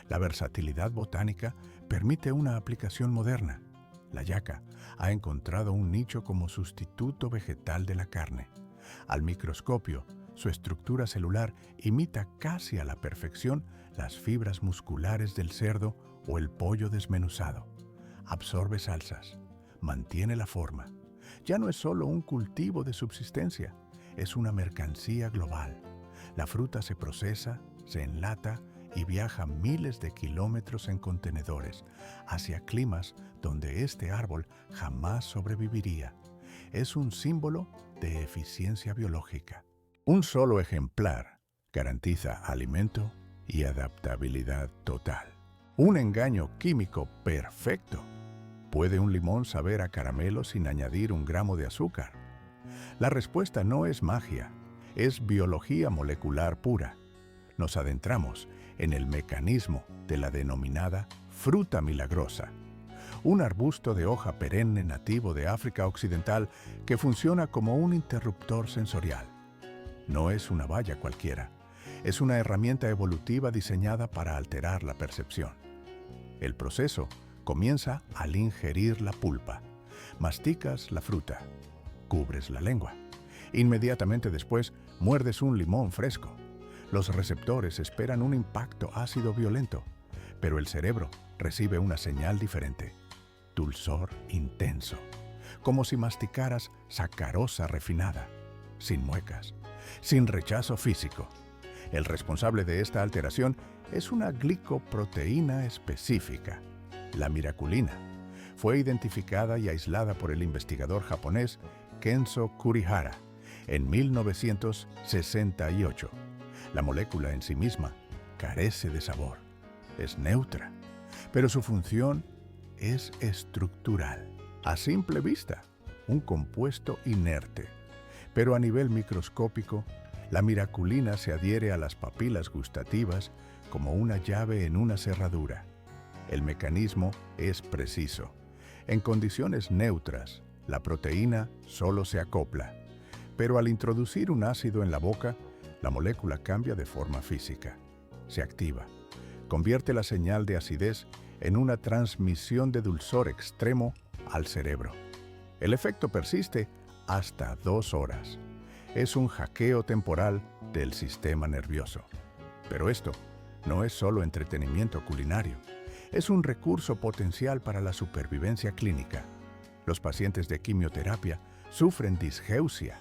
La versatilidad botánica permite una aplicación moderna. La yaca ha encontrado un nicho como sustituto vegetal de la carne. Al microscopio, su estructura celular imita casi a la perfección las fibras musculares del cerdo o el pollo desmenuzado. Absorbe salsas, mantiene la forma. Ya no es solo un cultivo de subsistencia, es una mercancía global. La fruta se procesa, se enlata y viaja miles de kilómetros en contenedores hacia climas donde este árbol jamás sobreviviría. Es un símbolo de eficiencia biológica. Un solo ejemplar garantiza alimento y adaptabilidad total. Un engaño químico perfecto. ¿Puede un limón saber a caramelo sin añadir un gramo de azúcar? La respuesta no es magia, es biología molecular pura. Nos adentramos en el mecanismo de la denominada fruta milagrosa, un arbusto de hoja perenne nativo de África Occidental que funciona como un interruptor sensorial. No es una baya cualquiera, es una herramienta evolutiva diseñada para alterar la percepción. El proceso comienza al ingerir la pulpa. Masticas la fruta, cubres la lengua. Inmediatamente después, muerdes un limón fresco. Los receptores esperan un impacto ácido violento, pero el cerebro recibe una señal diferente. Dulzor intenso, como si masticaras sacarosa refinada, sin muecas, sin rechazo físico. El responsable de esta alteración es una glicoproteína específica, la miraculina. Fue identificada y aislada por el investigador japonés Kenzo Kurihara en 1968. La molécula en sí misma carece de sabor, es neutra, pero su función es estructural. A simple vista, un compuesto inerte, pero a nivel microscópico, la miraculina se adhiere a las papilas gustativas como una llave en una cerradura. El mecanismo es preciso. En condiciones neutras, la proteína solo se acopla, pero al introducir un ácido en la boca, la molécula cambia de forma física. Se activa, convierte la señal de acidez en una transmisión de dulzor extremo al cerebro. El efecto persiste hasta 2 horas. Es un hackeo temporal del sistema nervioso. Pero esto no es solo entretenimiento culinario. Es un recurso potencial para la supervivencia clínica. Los pacientes de quimioterapia sufren disgeusia.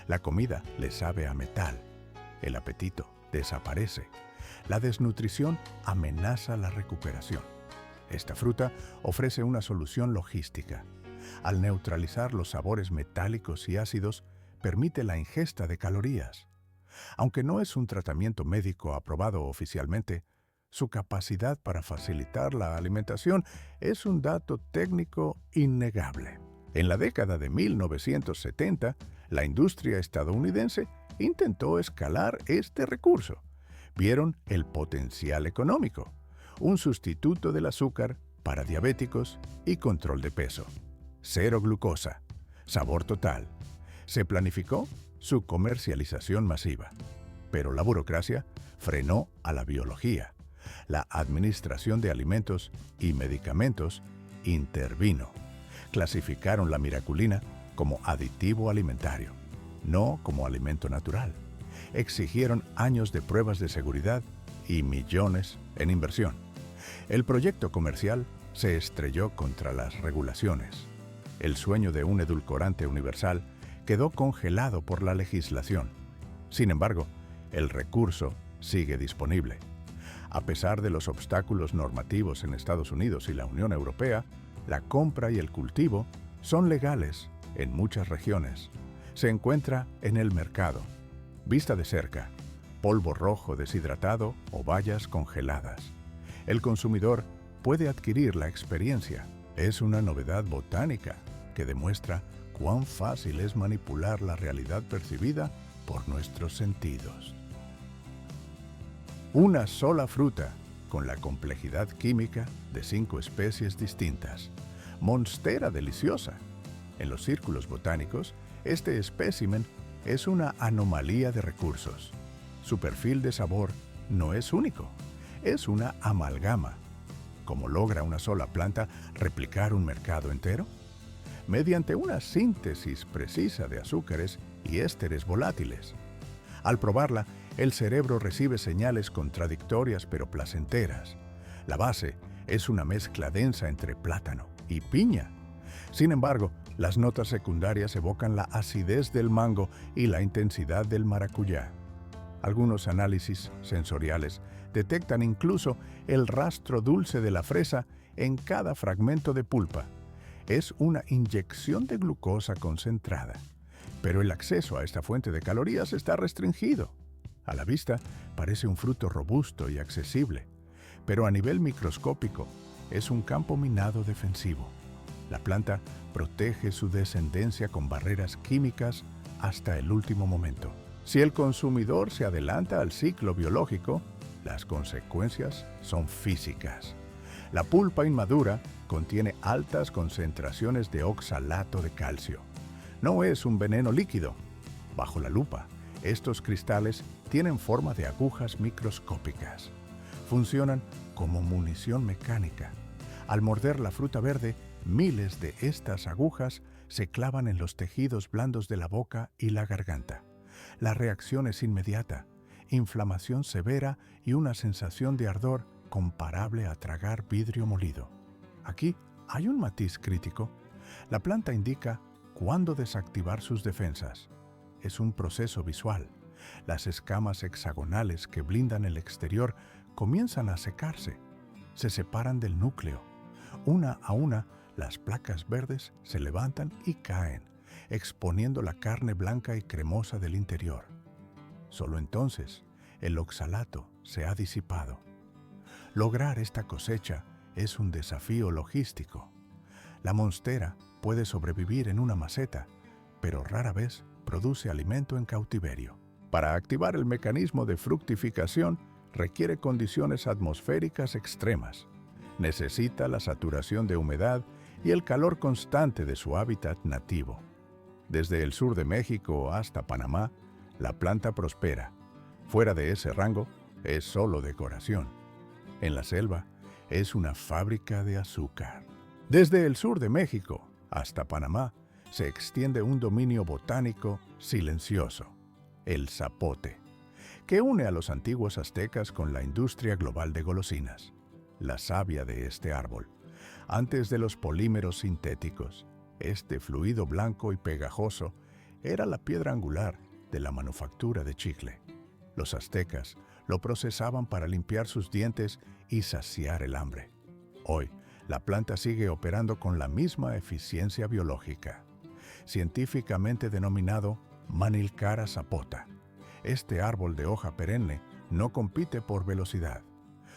La comida les sabe a metal. El apetito desaparece. La desnutrición amenaza la recuperación. Esta fruta ofrece una solución logística. Al neutralizar los sabores metálicos y ácidos, permite la ingesta de calorías. Aunque no es un tratamiento médico aprobado oficialmente, su capacidad para facilitar la alimentación es un dato técnico innegable. En la década de 1970, la industria estadounidense intentó escalar este recurso. Vieron el potencial económico, un sustituto del azúcar para diabéticos y control de peso. Cero glucosa, sabor total. Se planificó su comercialización masiva, pero la burocracia frenó a la biología. La Administración de Alimentos y Medicamentos intervino. Clasificaron la miraculina como aditivo alimentario, no como alimento natural. Exigieron años de pruebas de seguridad y millones en inversión. El proyecto comercial se estrelló contra las regulaciones. El sueño de un edulcorante universal quedó congelado por la legislación. Sin embargo, el recurso sigue disponible. A pesar de los obstáculos normativos en Estados Unidos y la Unión Europea, la compra y el cultivo son legales en muchas regiones. Se encuentra en el mercado. Vista de cerca, polvo rojo deshidratado o bayas congeladas. El consumidor puede adquirir la experiencia. Es una novedad botánica que demuestra cuán fácil es manipular la realidad percibida por nuestros sentidos. Una sola fruta, con la complejidad química de 5 especies distintas. Monstera deliciosa. En los círculos botánicos, este espécimen es una anomalía de recursos. Su perfil de sabor no es único, es una amalgama. ¿Cómo logra una sola planta replicar un mercado entero? Mediante una síntesis precisa de azúcares y ésteres volátiles. Al probarla, el cerebro recibe señales contradictorias pero placenteras. La base es una mezcla densa entre plátano y piña. Sin embargo, las notas secundarias evocan la acidez del mango y la intensidad del maracuyá. Algunos análisis sensoriales detectan incluso el rastro dulce de la fresa en cada fragmento de pulpa. Es una inyección de glucosa concentrada, pero el acceso a esta fuente de calorías está restringido. A la vista parece un fruto robusto y accesible, pero a nivel microscópico es un campo minado defensivo. La planta protege su descendencia con barreras químicas hasta el último momento. Si el consumidor se adelanta al ciclo biológico, las consecuencias son físicas. La pulpa inmadura contiene altas concentraciones de oxalato de calcio. No es un veneno líquido. Bajo la lupa, estos cristales tienen forma de agujas microscópicas. Funcionan como munición mecánica. Al morder la fruta verde, miles de estas agujas se clavan en los tejidos blandos de la boca y la garganta. La reacción es inmediata, inflamación severa y una sensación de ardor comparable a tragar vidrio molido. Aquí hay un matiz crítico. La planta indica cuándo desactivar sus defensas. Es un proceso visual. Las escamas hexagonales que blindan el exterior comienzan a secarse. Se separan del núcleo. Una a una, las placas verdes se levantan y caen, exponiendo la carne blanca y cremosa del interior. Solo entonces, el oxalato se ha disipado. Lograr esta cosecha es un desafío logístico. La monstera puede sobrevivir en una maceta, pero rara vez produce alimento en cautiverio. Para activar el mecanismo de fructificación requiere condiciones atmosféricas extremas. Necesita la saturación de humedad y el calor constante de su hábitat nativo. Desde el sur de México hasta Panamá, la planta prospera. Fuera de ese rango, es solo decoración. En la selva, es una fábrica de azúcar. Desde el sur de México hasta Panamá, se extiende un dominio botánico silencioso, el zapote, que une a los antiguos aztecas con la industria global de golosinas. La savia de este árbol, antes de los polímeros sintéticos, este fluido blanco y pegajoso era la piedra angular de la manufactura de chicle. Los aztecas lo procesaban para limpiar sus dientes y saciar el hambre. Hoy, la planta sigue operando con la misma eficiencia biológica. Científicamente denominado Manilcara sapota, este árbol de hoja perenne no compite por velocidad.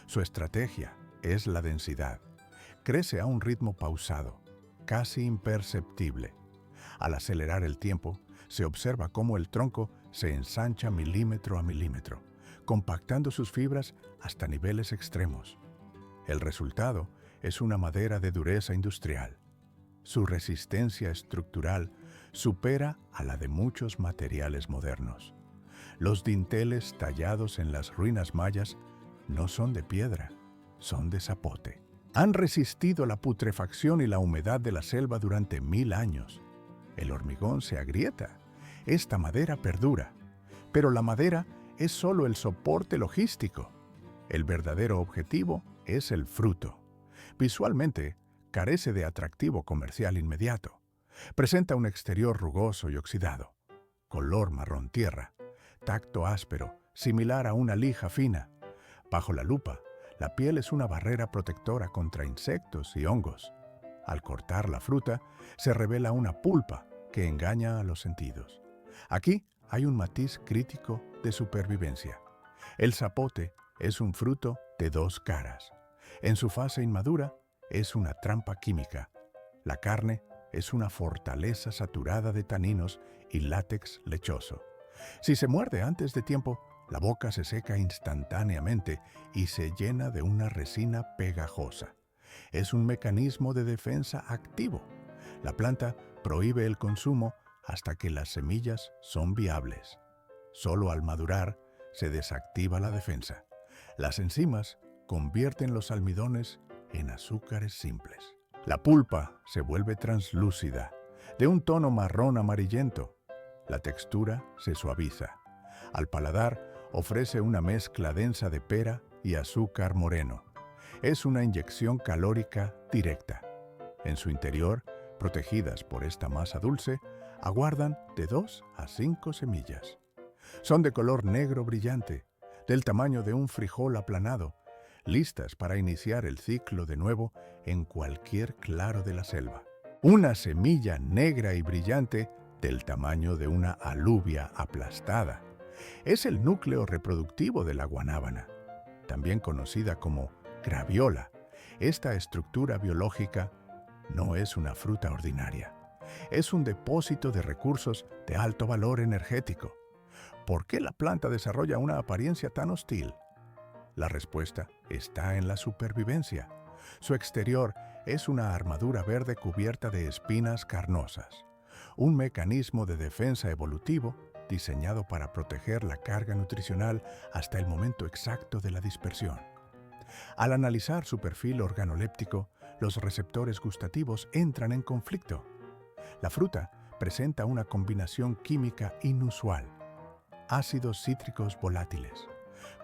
Su estrategia es la densidad. Crece a un ritmo pausado, casi imperceptible. Al acelerar el tiempo, se observa cómo el tronco se ensancha milímetro a milímetro, compactando sus fibras hasta niveles extremos. El resultado es una madera de dureza industrial. Su resistencia estructural supera a la de muchos materiales modernos. Los dinteles tallados en las ruinas mayas no son de piedra, son de zapote. Han resistido la putrefacción y la humedad de la selva durante 1000 años. El hormigón se agrieta. Esta madera perdura. Pero la madera es solo el soporte logístico. El verdadero objetivo es el fruto. Visualmente, carece de atractivo comercial inmediato. Presenta un exterior rugoso y oxidado, color marrón tierra, tacto áspero, similar a una lija fina. Bajo la lupa, la piel es una barrera protectora contra insectos y hongos. Al cortar la fruta, se revela una pulpa que engaña a los sentidos. Aquí hay un matiz crítico de supervivencia. El zapote es un fruto de dos caras. En su fase inmadura es una trampa química. La carne es una fortaleza saturada de taninos y látex lechoso. Si se muerde antes de tiempo, la boca se seca instantáneamente y se llena de una resina pegajosa. Es un mecanismo de defensa activo. La planta prohíbe el consumo hasta que las semillas son viables. Solo al madurar se desactiva la defensa. Las enzimas convierten los almidones en azúcares simples. La pulpa se vuelve translúcida, de un tono marrón amarillento. La textura se suaviza. Al paladar ofrece una mezcla densa de pera y azúcar moreno. Es una inyección calórica directa. En su interior, protegidas por esta masa dulce, aguardan de 2 a 5 semillas. Son de color negro brillante, del tamaño de un frijol aplanado, listas para iniciar el ciclo de nuevo en cualquier claro de la selva. Una semilla negra y brillante del tamaño de una alubia aplastada. Es el núcleo reproductivo de la guanábana, también conocida como graviola. Esta estructura biológica no es una fruta ordinaria. Es un depósito de recursos de alto valor energético. ¿Por qué la planta desarrolla una apariencia tan hostil? La respuesta está en la supervivencia. Su exterior es una armadura verde cubierta de espinas carnosas, un mecanismo de defensa evolutivo diseñado para proteger la carga nutricional hasta el momento exacto de la dispersión. Al analizar su perfil organoléptico, los receptores gustativos entran en conflicto. La fruta presenta una combinación química inusual: ácidos cítricos volátiles,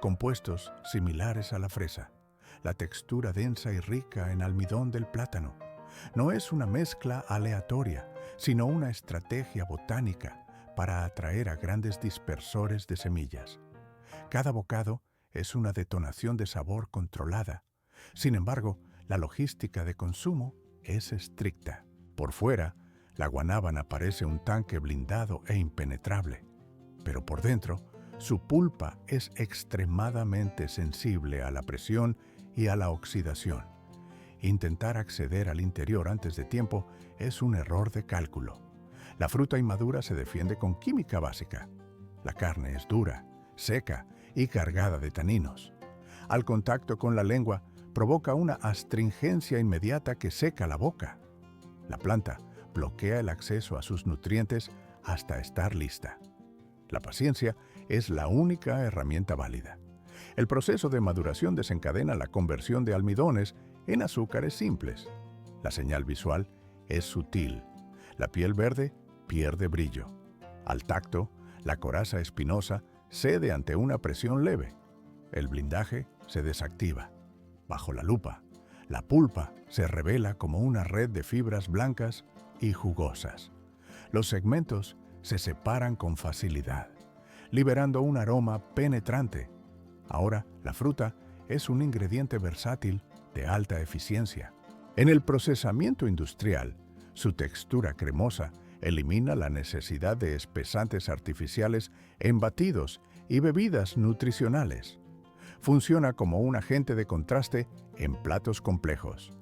compuestos similares a la fresa, la textura densa y rica en almidón del plátano. No es una mezcla aleatoria, sino una estrategia botánica para atraer a grandes dispersores de semillas. Cada bocado es una detonación de sabor controlada. Sin embargo, la logística de consumo es estricta. Por fuera, la guanábana parece un tanque blindado e impenetrable, pero por dentro, su pulpa es extremadamente sensible a la presión y a la oxidación. Intentar acceder al interior antes de tiempo es un error de cálculo. La fruta inmadura se defiende con química básica. La carne es dura, seca y cargada de taninos. Al contacto con la lengua, provoca una astringencia inmediata que seca la boca. La planta bloquea el acceso a sus nutrientes hasta estar lista. La paciencia es la única herramienta válida. El proceso de maduración desencadena la conversión de almidones en azúcares simples. La señal visual es sutil. La piel verde pierde brillo. Al tacto, la coraza espinosa cede ante una presión leve. El blindaje se desactiva. Bajo la lupa, la pulpa se revela como una red de fibras blancas y jugosas. Los segmentos se separan con facilidad, liberando un aroma penetrante. Ahora, la fruta es un ingrediente versátil de alta eficiencia. En el procesamiento industrial, su textura cremosa elimina la necesidad de espesantes artificiales en batidos y bebidas nutricionales. Funciona como un agente de contraste en platos complejos.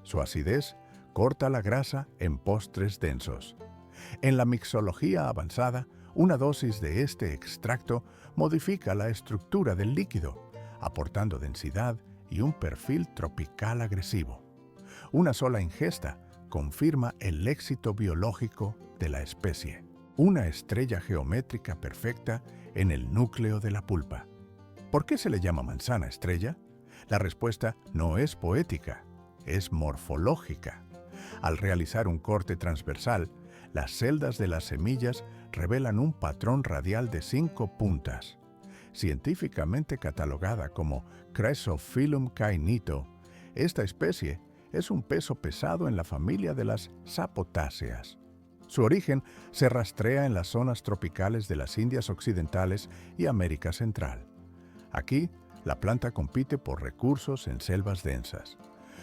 Su acidez corta la grasa en postres densos. En la mixología avanzada, una dosis de este extracto modifica la estructura del líquido, aportando densidad y un perfil tropical agresivo. Una sola ingesta confirma el éxito biológico de la especie. Una estrella geométrica perfecta en el núcleo de la pulpa. ¿Por qué se le llama manzana estrella? La respuesta no es poética, es morfológica. Al realizar un corte transversal, las celdas de las semillas revelan un patrón radial de 5 puntas. Científicamente catalogada como Chrysophyllum cainito, esta especie es un peso pesado en la familia de las Sapotáceas. Su origen se rastrea en las zonas tropicales de las Indias Occidentales y América Central. Aquí, la planta compite por recursos en selvas densas.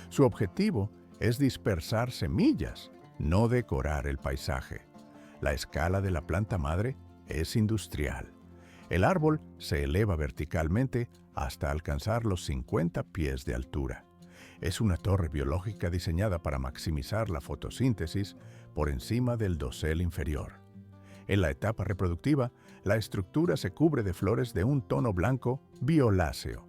Su objetivo es dispersar semillas, no decorar el paisaje. La escala de la planta madre es industrial. El árbol se eleva verticalmente hasta alcanzar los 50 pies de altura. Es una torre biológica diseñada para maximizar la fotosíntesis por encima del dosel inferior. En la etapa reproductiva, la estructura se cubre de flores de un tono blanco violáceo.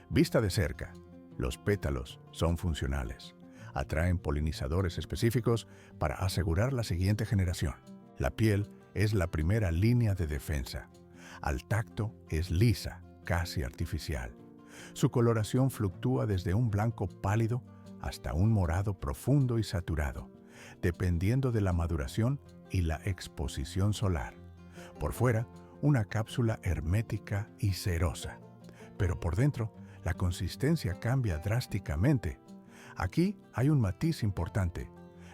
Vista de cerca, los pétalos son funcionales. Atraen polinizadores específicos para asegurar la siguiente generación. La piel es la primera línea de defensa. Al tacto es lisa, casi artificial. Su coloración fluctúa desde un blanco pálido hasta un morado profundo y saturado, dependiendo de la maduración y la exposición solar. Por fuera, una cápsula hermética y cerosa, pero por dentro, la consistencia cambia drásticamente. Aquí hay un matiz importante.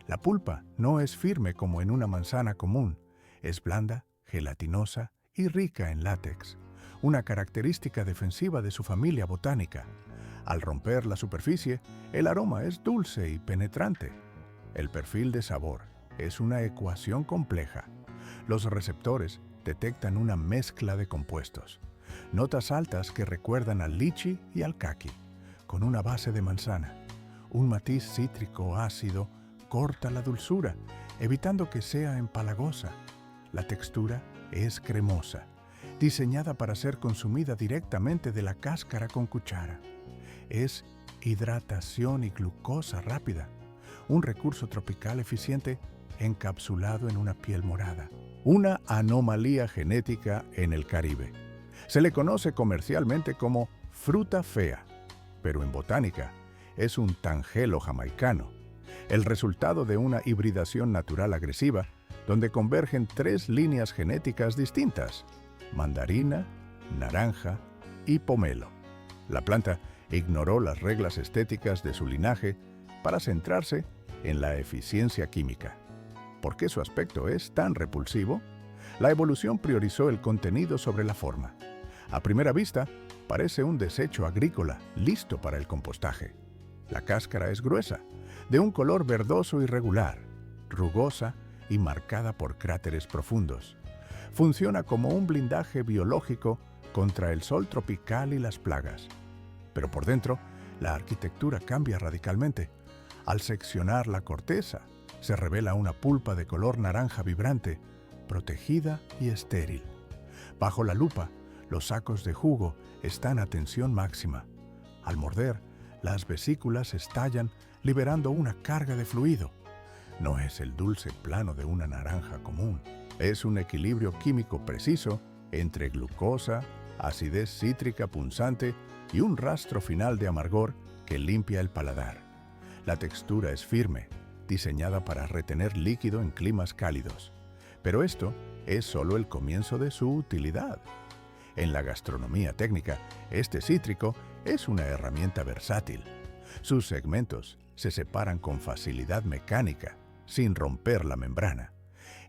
La pulpa no es firme como en una manzana común, es blanda, gelatinosa y rica en látex, una característica defensiva de su familia botánica. Al romper la superficie, el aroma es dulce y penetrante. El perfil de sabor es una ecuación compleja. Los receptores detectan una mezcla de compuestos. Notas altas que recuerdan al lichi y al caqui, con una base de manzana. Un matiz cítrico ácido corta la dulzura, evitando que sea empalagosa. La textura es cremosa, diseñada para ser consumida directamente de la cáscara con cuchara. Es hidratación y glucosa rápida, un recurso tropical eficiente encapsulado en una piel morada. Una anomalía genética en el Caribe. Se le conoce comercialmente como fruta fea, pero en botánica es un tangelo jamaicano, el resultado de una hibridación natural agresiva donde convergen 3 líneas genéticas distintas: mandarina, naranja y pomelo. La planta ignoró las reglas estéticas de su linaje para centrarse en la eficiencia química. ¿Por qué su aspecto es tan repulsivo? La evolución priorizó el contenido sobre la forma. A primera vista, parece un desecho agrícola listo para el compostaje. La cáscara es gruesa, de un color verdoso irregular, rugosa y marcada por cráteres profundos. Funciona como un blindaje biológico contra el sol tropical y las plagas. Pero por dentro, la arquitectura cambia radicalmente. Al seccionar la corteza, se revela una pulpa de color naranja vibrante, protegida y estéril. Bajo la lupa, los sacos de jugo están a tensión máxima. Al morder, las vesículas estallan, liberando una carga de fluido. No es el dulce plano de una naranja común. Es un equilibrio químico preciso entre glucosa, acidez cítrica punzante y un rastro final de amargor que limpia el paladar. La textura es firme, diseñada para retener líquido en climas cálidos. Pero esto es solo el comienzo de su utilidad. En la gastronomía técnica, este cítrico es una herramienta versátil. Sus segmentos se separan con facilidad mecánica, sin romper la membrana.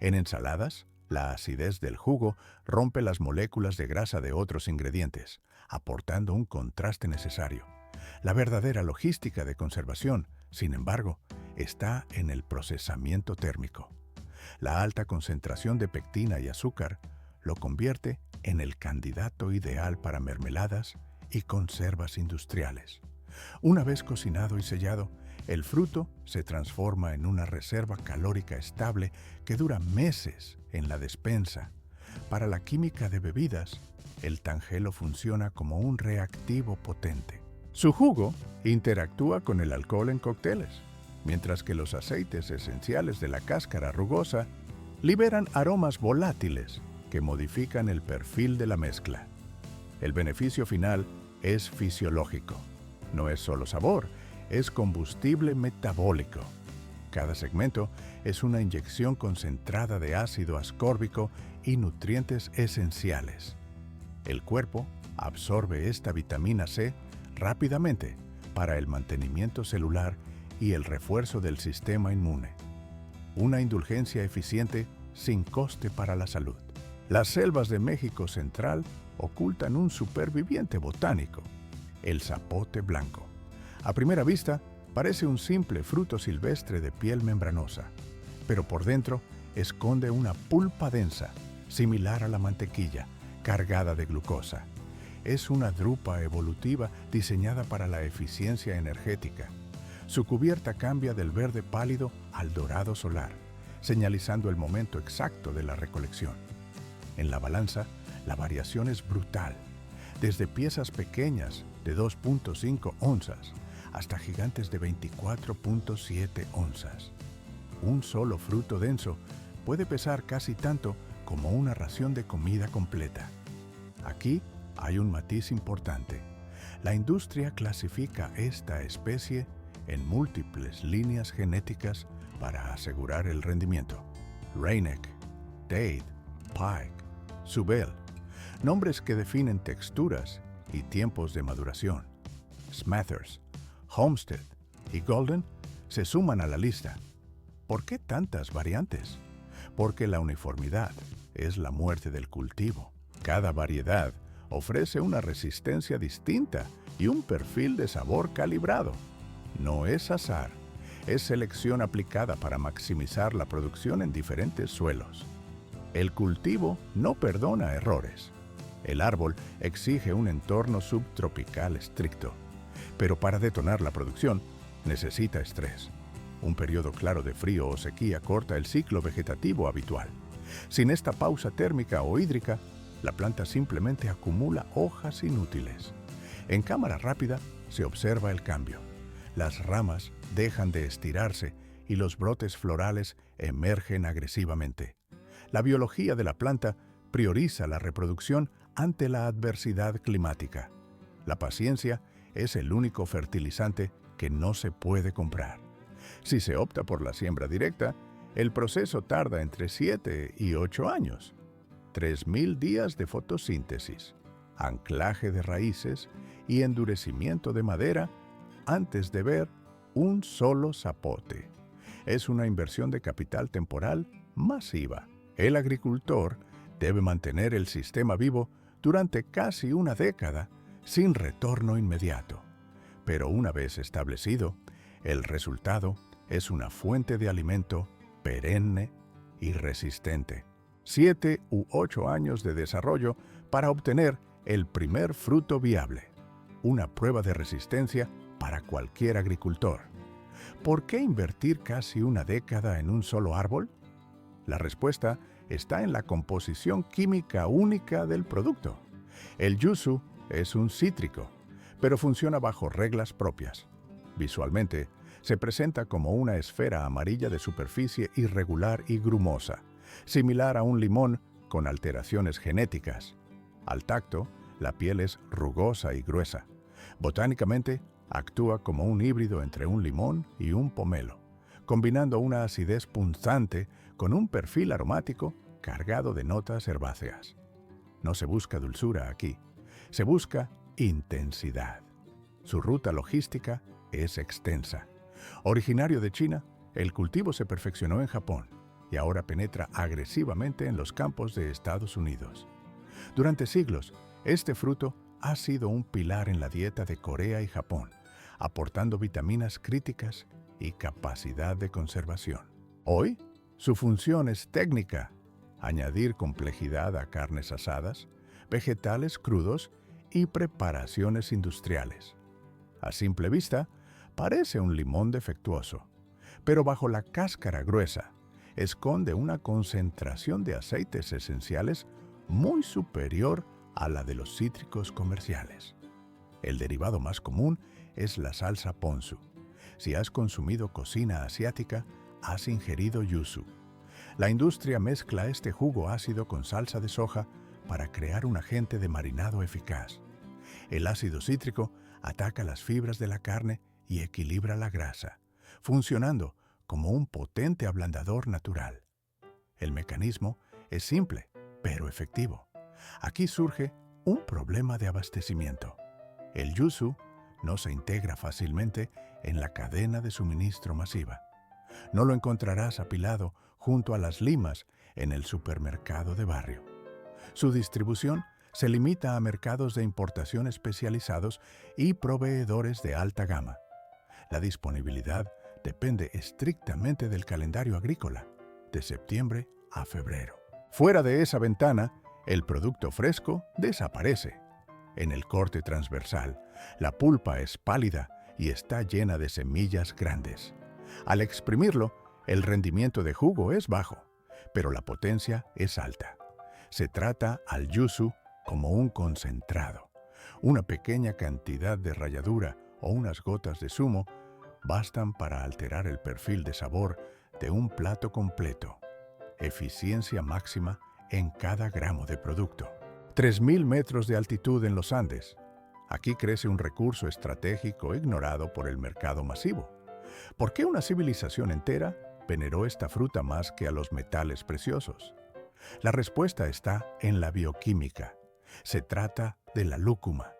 En ensaladas, la acidez del jugo rompe las moléculas de grasa de otros ingredientes, aportando un contraste necesario. La verdadera logística de conservación, sin embargo, está en el procesamiento térmico. La alta concentración de pectina y azúcar lo convierte en el candidato ideal para mermeladas y conservas industriales. Una vez cocinado y sellado, el fruto se transforma en una reserva calórica estable que dura meses en la despensa. Para la química de bebidas, el tangelo funciona como un reactivo potente. Su jugo interactúa con el alcohol en cócteles, mientras que los aceites esenciales de la cáscara rugosa liberan aromas volátiles que modifican el perfil de la mezcla. El beneficio final es fisiológico. No es solo sabor, es combustible metabólico. Cada segmento es una inyección concentrada de ácido ascórbico y nutrientes esenciales. El cuerpo absorbe esta vitamina C rápidamente para el mantenimiento celular y el refuerzo del sistema inmune. Una indulgencia eficiente sin coste para la salud. Las selvas de México Central ocultan un superviviente botánico, el zapote blanco. A primera vista, parece un simple fruto silvestre de piel membranosa, pero por dentro esconde una pulpa densa, similar a la mantequilla, cargada de glucosa. Es una drupa evolutiva diseñada para la eficiencia energética. Su cubierta cambia del verde pálido al dorado solar, señalizando el momento exacto de la recolección. En la balanza, la variación es brutal, desde piezas pequeñas de 2.5 onzas hasta gigantes de 24.7 onzas. Un solo fruto denso puede pesar casi tanto como una ración de comida completa. Aquí hay un matiz importante. La industria clasifica esta especie en múltiples líneas genéticas para asegurar el rendimiento. Reineck, Dade, Pike, Subel, nombres que definen texturas y tiempos de maduración. Smathers, Homestead y Golden se suman a la lista. ¿Por qué tantas variantes? Porque la uniformidad es la muerte del cultivo. Cada variedad ofrece una resistencia distinta y un perfil de sabor calibrado. No es azar, es selección aplicada para maximizar la producción en diferentes suelos. El cultivo no perdona errores. El árbol exige un entorno subtropical estricto, pero para detonar la producción necesita estrés. Un periodo claro de frío o sequía corta el ciclo vegetativo habitual. Sin esta pausa térmica o hídrica, la planta simplemente acumula hojas inútiles. En cámara rápida se observa el cambio. Las ramas dejan de estirarse y los brotes florales emergen agresivamente. La biología de la planta prioriza la reproducción ante la adversidad climática. La paciencia es el único fertilizante que no se puede comprar. Si se opta por la siembra directa, el proceso tarda entre 7 y 8 años. 3.000 días de fotosíntesis, anclaje de raíces y endurecimiento de madera antes de ver un solo zapote. Es una inversión de capital temporal masiva. El agricultor debe mantener el sistema vivo durante casi una década sin retorno inmediato. Pero una vez establecido, el resultado es una fuente de alimento perenne y resistente. 7 u 8 años de desarrollo para obtener el primer fruto viable. Una prueba de resistencia para cualquier agricultor. ¿Por qué invertir casi una década en un solo árbol? La respuesta está en la composición química única del producto. El yuzu es un cítrico, pero funciona bajo reglas propias. Visualmente, se presenta como una esfera amarilla de superficie irregular y grumosa, similar a un limón con alteraciones genéticas. Al tacto, la piel es rugosa y gruesa. Botánicamente, actúa como un híbrido entre un limón y un pomelo, combinando una acidez punzante con un perfil aromático cargado de notas herbáceas. No se busca dulzura aquí, se busca intensidad. Su ruta logística es extensa. Originario de China, el cultivo se perfeccionó en Japón y ahora penetra agresivamente en los campos de Estados Unidos. Durante siglos, este fruto ha sido un pilar en la dieta de Corea y Japón, aportando vitaminas críticas y capacidad de conservación. Hoy, su función es técnica: añadir complejidad a carnes asadas, vegetales crudos y preparaciones industriales. A simple vista, parece un limón defectuoso, pero bajo la cáscara gruesa esconde una concentración de aceites esenciales muy superior a la de los cítricos comerciales. El derivado más común es la salsa ponzu. Si has consumido cocina asiática, has ingerido yuzu. La industria mezcla este jugo ácido con salsa de soja para crear un agente de marinado eficaz. El ácido cítrico ataca las fibras de la carne y equilibra la grasa, funcionando como un potente ablandador natural. El mecanismo es simple, pero efectivo. Aquí surge un problema de abastecimiento. El yuzu no se integra fácilmente en la cadena de suministro masiva. No lo encontrarás apilado junto a las limas en el supermercado de barrio. Su distribución se limita a mercados de importación especializados y proveedores de alta gama. La disponibilidad depende estrictamente del calendario agrícola, de septiembre a febrero. Fuera de esa ventana, el producto fresco desaparece. En el corte transversal, la pulpa es pálida y está llena de semillas grandes. Al exprimirlo, el rendimiento de jugo es bajo, pero la potencia es alta. Se trata al yuzu como un concentrado. Una pequeña cantidad de ralladura o unas gotas de zumo bastan para alterar el perfil de sabor de un plato completo. Eficiencia máxima en cada gramo de producto. 3.000 metros de altitud en los Andes. Aquí crece un recurso estratégico ignorado por el mercado masivo. ¿Por qué una civilización entera veneró esta fruta más que a los metales preciosos? La respuesta está en la bioquímica. Se trata de la lúcuma.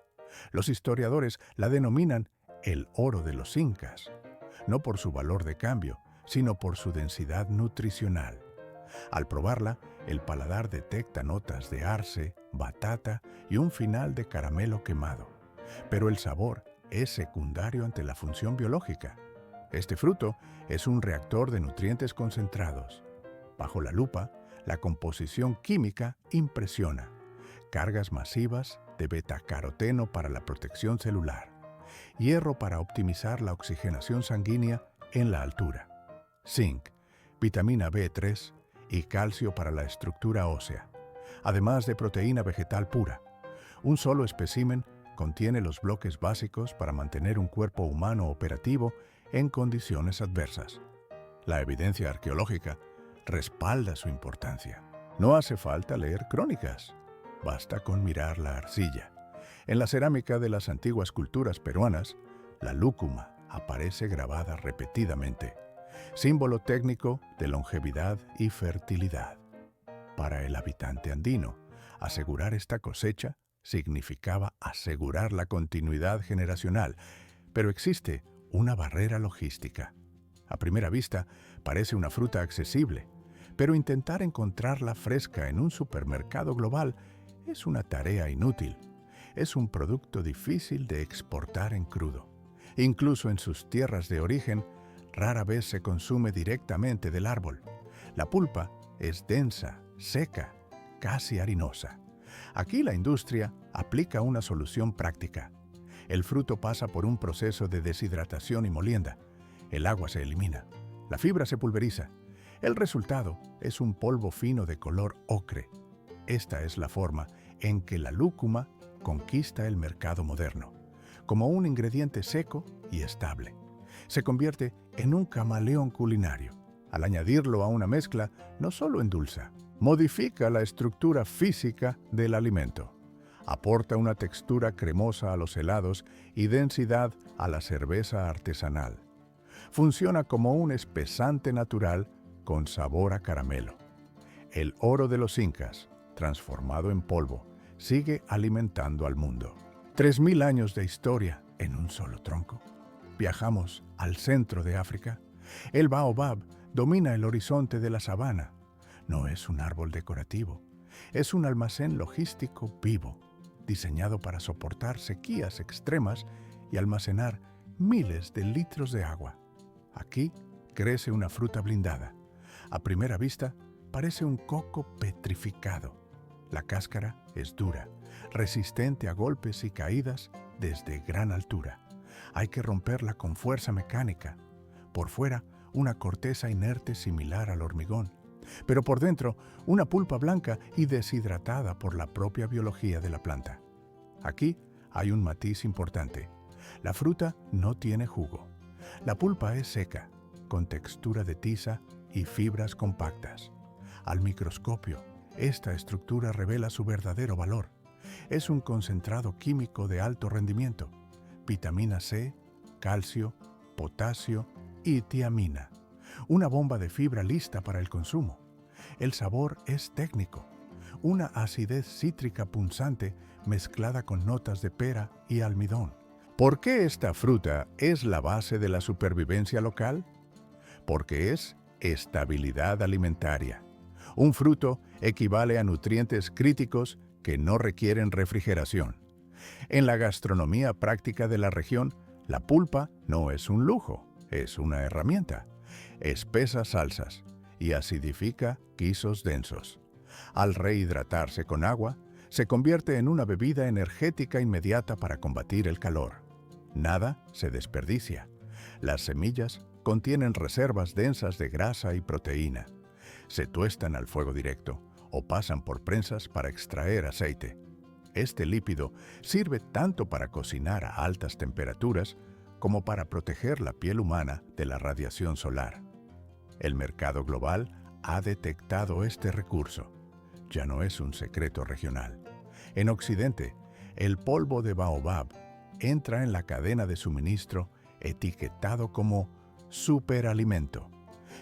Los historiadores la denominan el oro de los incas, no por su valor de cambio, sino por su densidad nutricional. Al probarla, el paladar detecta notas de arce, batata y un final de caramelo quemado. Pero el sabor es secundario ante la función biológica. Este fruto es un reactor de nutrientes concentrados. Bajo la lupa, la composición química impresiona. Cargas masivas de betacaroteno para la protección celular, hierro para optimizar la oxigenación sanguínea en la altura, zinc, vitamina B3 y calcio para la estructura ósea, además de proteína vegetal pura. Un solo espécimen contiene los bloques básicos para mantener un cuerpo humano operativo en condiciones adversas. La evidencia arqueológica respalda su importancia. No hace falta leer crónicas, basta con mirar la arcilla. En la cerámica de las antiguas culturas peruanas, la lúcuma aparece grabada repetidamente, símbolo técnico de longevidad y fertilidad. Para el habitante andino, asegurar esta cosecha significaba asegurar la continuidad generacional, pero existe una barrera logística. A primera vista, parece una fruta accesible, pero intentar encontrarla fresca en un supermercado global es una tarea inútil. Es un producto difícil de exportar en crudo. Incluso en sus tierras de origen, rara vez se consume directamente del árbol. La pulpa es densa, seca, casi harinosa. Aquí la industria aplica una solución práctica. El fruto pasa por un proceso de deshidratación y molienda. El agua se elimina. La fibra se pulveriza. El resultado es un polvo fino de color ocre. Esta es la forma en que la lúcuma conquista el mercado moderno, como un ingrediente seco y estable. Se convierte en un camaleón culinario. Al añadirlo a una mezcla, no solo endulza, modifica la estructura física del alimento. Aporta una textura cremosa a los helados y densidad a la cerveza artesanal. Funciona como un espesante natural con sabor a caramelo. El oro de los incas, transformado en polvo, sigue alimentando al mundo. 3.000 años de historia en un solo tronco. Viajamos al centro de África. El baobab domina el horizonte de la sabana. No es un árbol decorativo, es un almacén logístico vivo, diseñado para soportar sequías extremas y almacenar miles de litros de agua. Aquí crece una fruta blindada. A primera vista, parece un coco petrificado. La cáscara es dura, resistente a golpes y caídas desde gran altura. Hay que romperla con fuerza mecánica. Por fuera, una corteza inerte similar al hormigón, pero por dentro, una pulpa blanca y deshidratada por la propia biología de la planta. Aquí hay un matiz importante. La fruta no tiene jugo. La pulpa es seca, con textura de tiza y fibras compactas. Al microscopio, esta estructura revela su verdadero valor. Es un concentrado químico de alto rendimiento. Vitamina C, calcio, potasio y tiamina. Una bomba de fibra lista para el consumo. El sabor es técnico. una acidez cítrica punzante mezclada con notas de pera y almidón. ¿Por qué esta fruta es la base de la supervivencia local? Porque es estabilidad alimentaria. Un fruto equivale a nutrientes críticos que no requieren refrigeración. En la gastronomía práctica de la región, la pulpa no es un lujo, es una herramienta. Espesa salsas y acidifica guisos densos. Al rehidratarse con agua, se convierte en una bebida energética inmediata para combatir el calor. Nada se desperdicia. Las semillas contienen reservas densas de grasa y proteína. Se tuestan al fuego directo o pasan por prensas para extraer aceite. Este lípido sirve tanto para cocinar a altas temperaturas como para proteger la piel humana de la radiación solar. El mercado global ha detectado este recurso. Ya no es un secreto regional. En Occidente, el polvo de baobab entra en la cadena de suministro etiquetado como superalimento.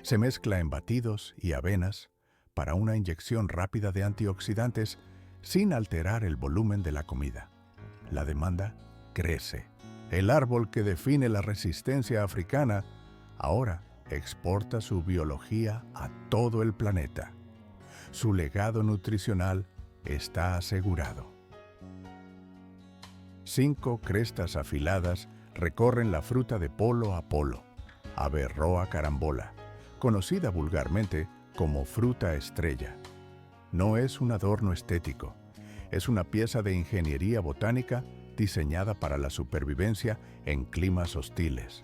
Se mezcla en batidos y avenas para una inyección rápida de antioxidantes sin alterar el volumen de la comida. La demanda crece. El árbol que define la resistencia africana ahora exporta su biología a todo el planeta. Su legado nutricional está asegurado. 5 crestas afiladas recorren la fruta de polo a polo, Averrhoa carambola, conocida vulgarmente como fruta estrella. No es un adorno estético, es una pieza de ingeniería botánica diseñada para la supervivencia en climas hostiles.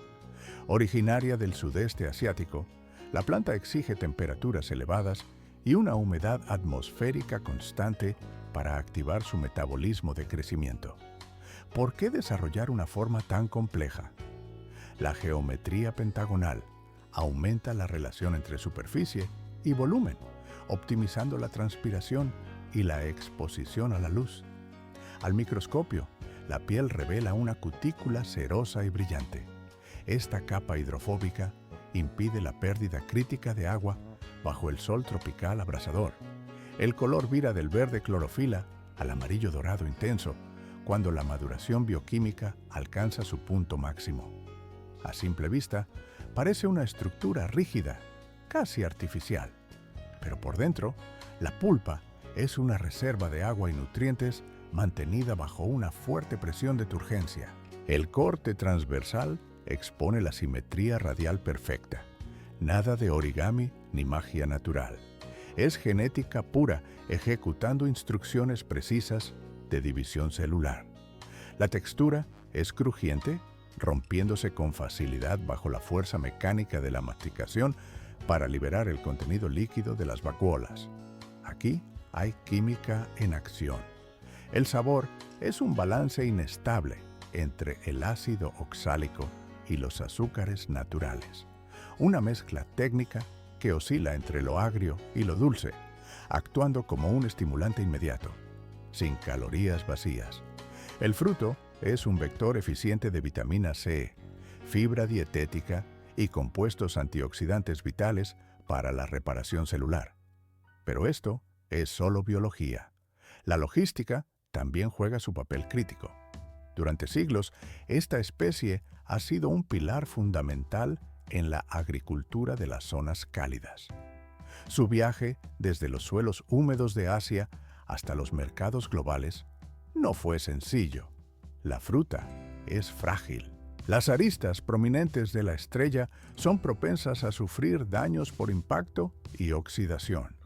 Originaria del sudeste asiático, la planta exige temperaturas elevadas y una humedad atmosférica constante para activar su metabolismo de crecimiento. ¿Por qué desarrollar una forma tan compleja? La geometría pentagonal aumenta la relación entre superficie y volumen, optimizando la transpiración y la exposición a la luz. Al microscopio, la piel revela una cutícula cerosa y brillante. Esta capa hidrofóbica impide la pérdida crítica de agua bajo el sol tropical abrasador. El color vira del verde clorofila al amarillo dorado intenso cuando la maduración bioquímica alcanza su punto máximo. A simple vista, parece una estructura rígida, casi artificial. Pero por dentro, la pulpa es una reserva de agua y nutrientes mantenida bajo una fuerte presión de turgencia. El corte transversal expone la simetría radial perfecta. Nada de origami ni magia natural. Es genética pura, ejecutando instrucciones precisas de división celular. La textura es crujiente, rompiéndose con facilidad bajo la fuerza mecánica de la masticación para liberar el contenido líquido de las vacuolas. Aquí hay química en acción. El sabor es un balance inestable entre el ácido oxálico y los azúcares naturales. Una mezcla técnica que oscila entre lo agrio y lo dulce, actuando como un estimulante inmediato, sin calorías vacías. El fruto es un vector eficiente de vitamina C, fibra dietética y compuestos antioxidantes vitales para la reparación celular. Pero esto es solo biología. La logística también juega su papel crítico. Durante siglos, esta especie ha sido un pilar fundamental en la agricultura de las zonas cálidas. Su viaje desde los suelos húmedos de Asia hasta los mercados globales no fue sencillo. La fruta es frágil. Las aristas prominentes de la estrella son propensas a sufrir daños por impacto y oxidación,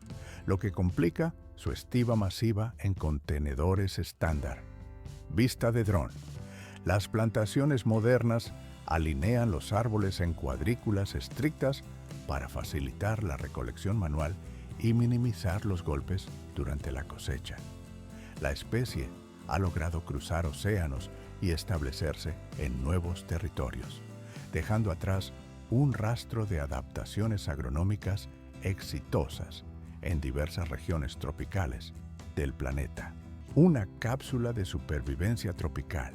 lo que complica su estiba masiva en contenedores estándar. Vista de dron. Las plantaciones modernas alinean los árboles en cuadrículas estrictas para facilitar la recolección manual y minimizar los golpes durante la cosecha. La especie ha logrado cruzar océanos y establecerse en nuevos territorios, dejando atrás un rastro de adaptaciones agronómicas exitosas en diversas regiones tropicales del planeta. Una cápsula de supervivencia tropical.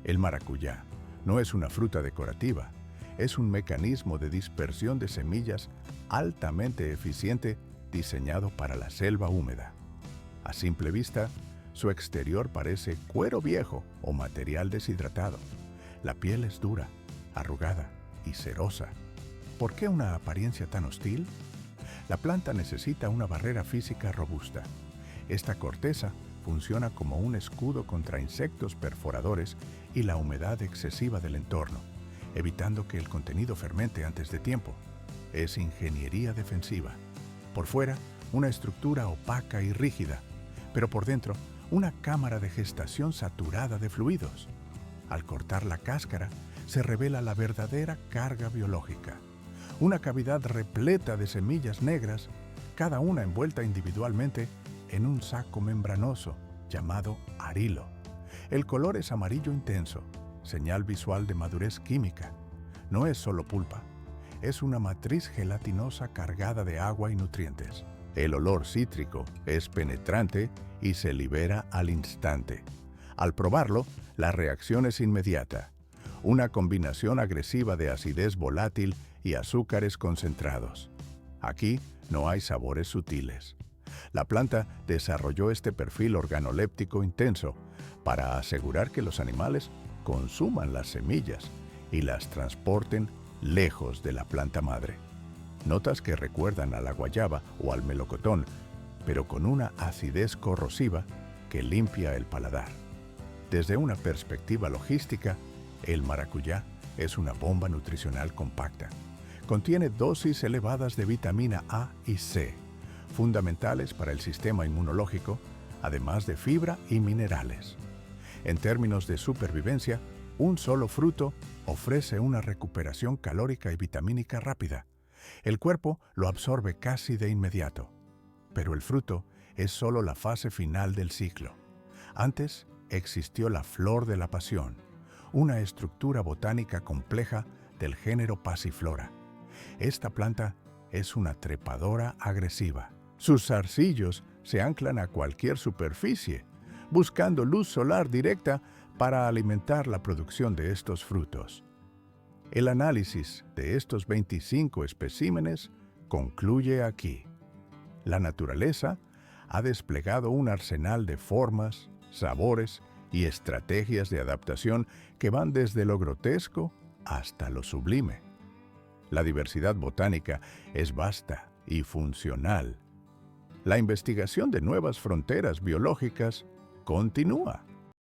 El maracuyá no es una fruta decorativa, es un mecanismo de dispersión de semillas altamente eficiente diseñado para la selva húmeda. A simple vista, su exterior parece cuero viejo o material deshidratado. La piel es dura, arrugada y cerosa. ¿Por qué una apariencia tan hostil? La planta necesita una barrera física robusta. Esta corteza funciona como un escudo contra insectos perforadores y la humedad excesiva del entorno, evitando que el contenido fermente antes de tiempo. Es ingeniería defensiva. Por fuera, una estructura opaca y rígida, pero por dentro, una cámara de gestación saturada de fluidos. Al cortar la cáscara, se revela la verdadera carga biológica. Una cavidad repleta de semillas negras, cada una envuelta individualmente en un saco membranoso llamado arilo. El color es amarillo intenso, señal visual de madurez química. No es solo pulpa, es una matriz gelatinosa cargada de agua y nutrientes. El olor cítrico es penetrante y se libera al instante. Al probarlo, la reacción es inmediata. Una combinación agresiva de acidez volátil y azúcares concentrados. Aquí no hay sabores sutiles. La planta desarrolló este perfil organoléptico intenso para asegurar que los animales consuman las semillas y las transporten lejos de la planta madre. Notas que recuerdan a la guayaba o al melocotón, pero con una acidez corrosiva que limpia el paladar. Desde una perspectiva logística, el maracuyá es una bomba nutricional compacta. Contiene dosis elevadas de vitamina A y C, fundamentales para el sistema inmunológico, además de fibra y minerales. En términos de supervivencia, un solo fruto ofrece una recuperación calórica y vitamínica rápida. El cuerpo lo absorbe casi de inmediato. Pero el fruto es solo la fase final del ciclo. Antes existió la flor de la pasión, una estructura botánica compleja del género Passiflora. Esta planta es una trepadora agresiva. Sus zarcillos se anclan a cualquier superficie, buscando luz solar directa para alimentar la producción de estos frutos. El análisis de estos 25 especímenes concluye aquí. La naturaleza ha desplegado un arsenal de formas, sabores y estrategias de adaptación que van desde lo grotesco hasta lo sublime. La diversidad botánica es vasta y funcional. La investigación de nuevas fronteras biológicas continúa.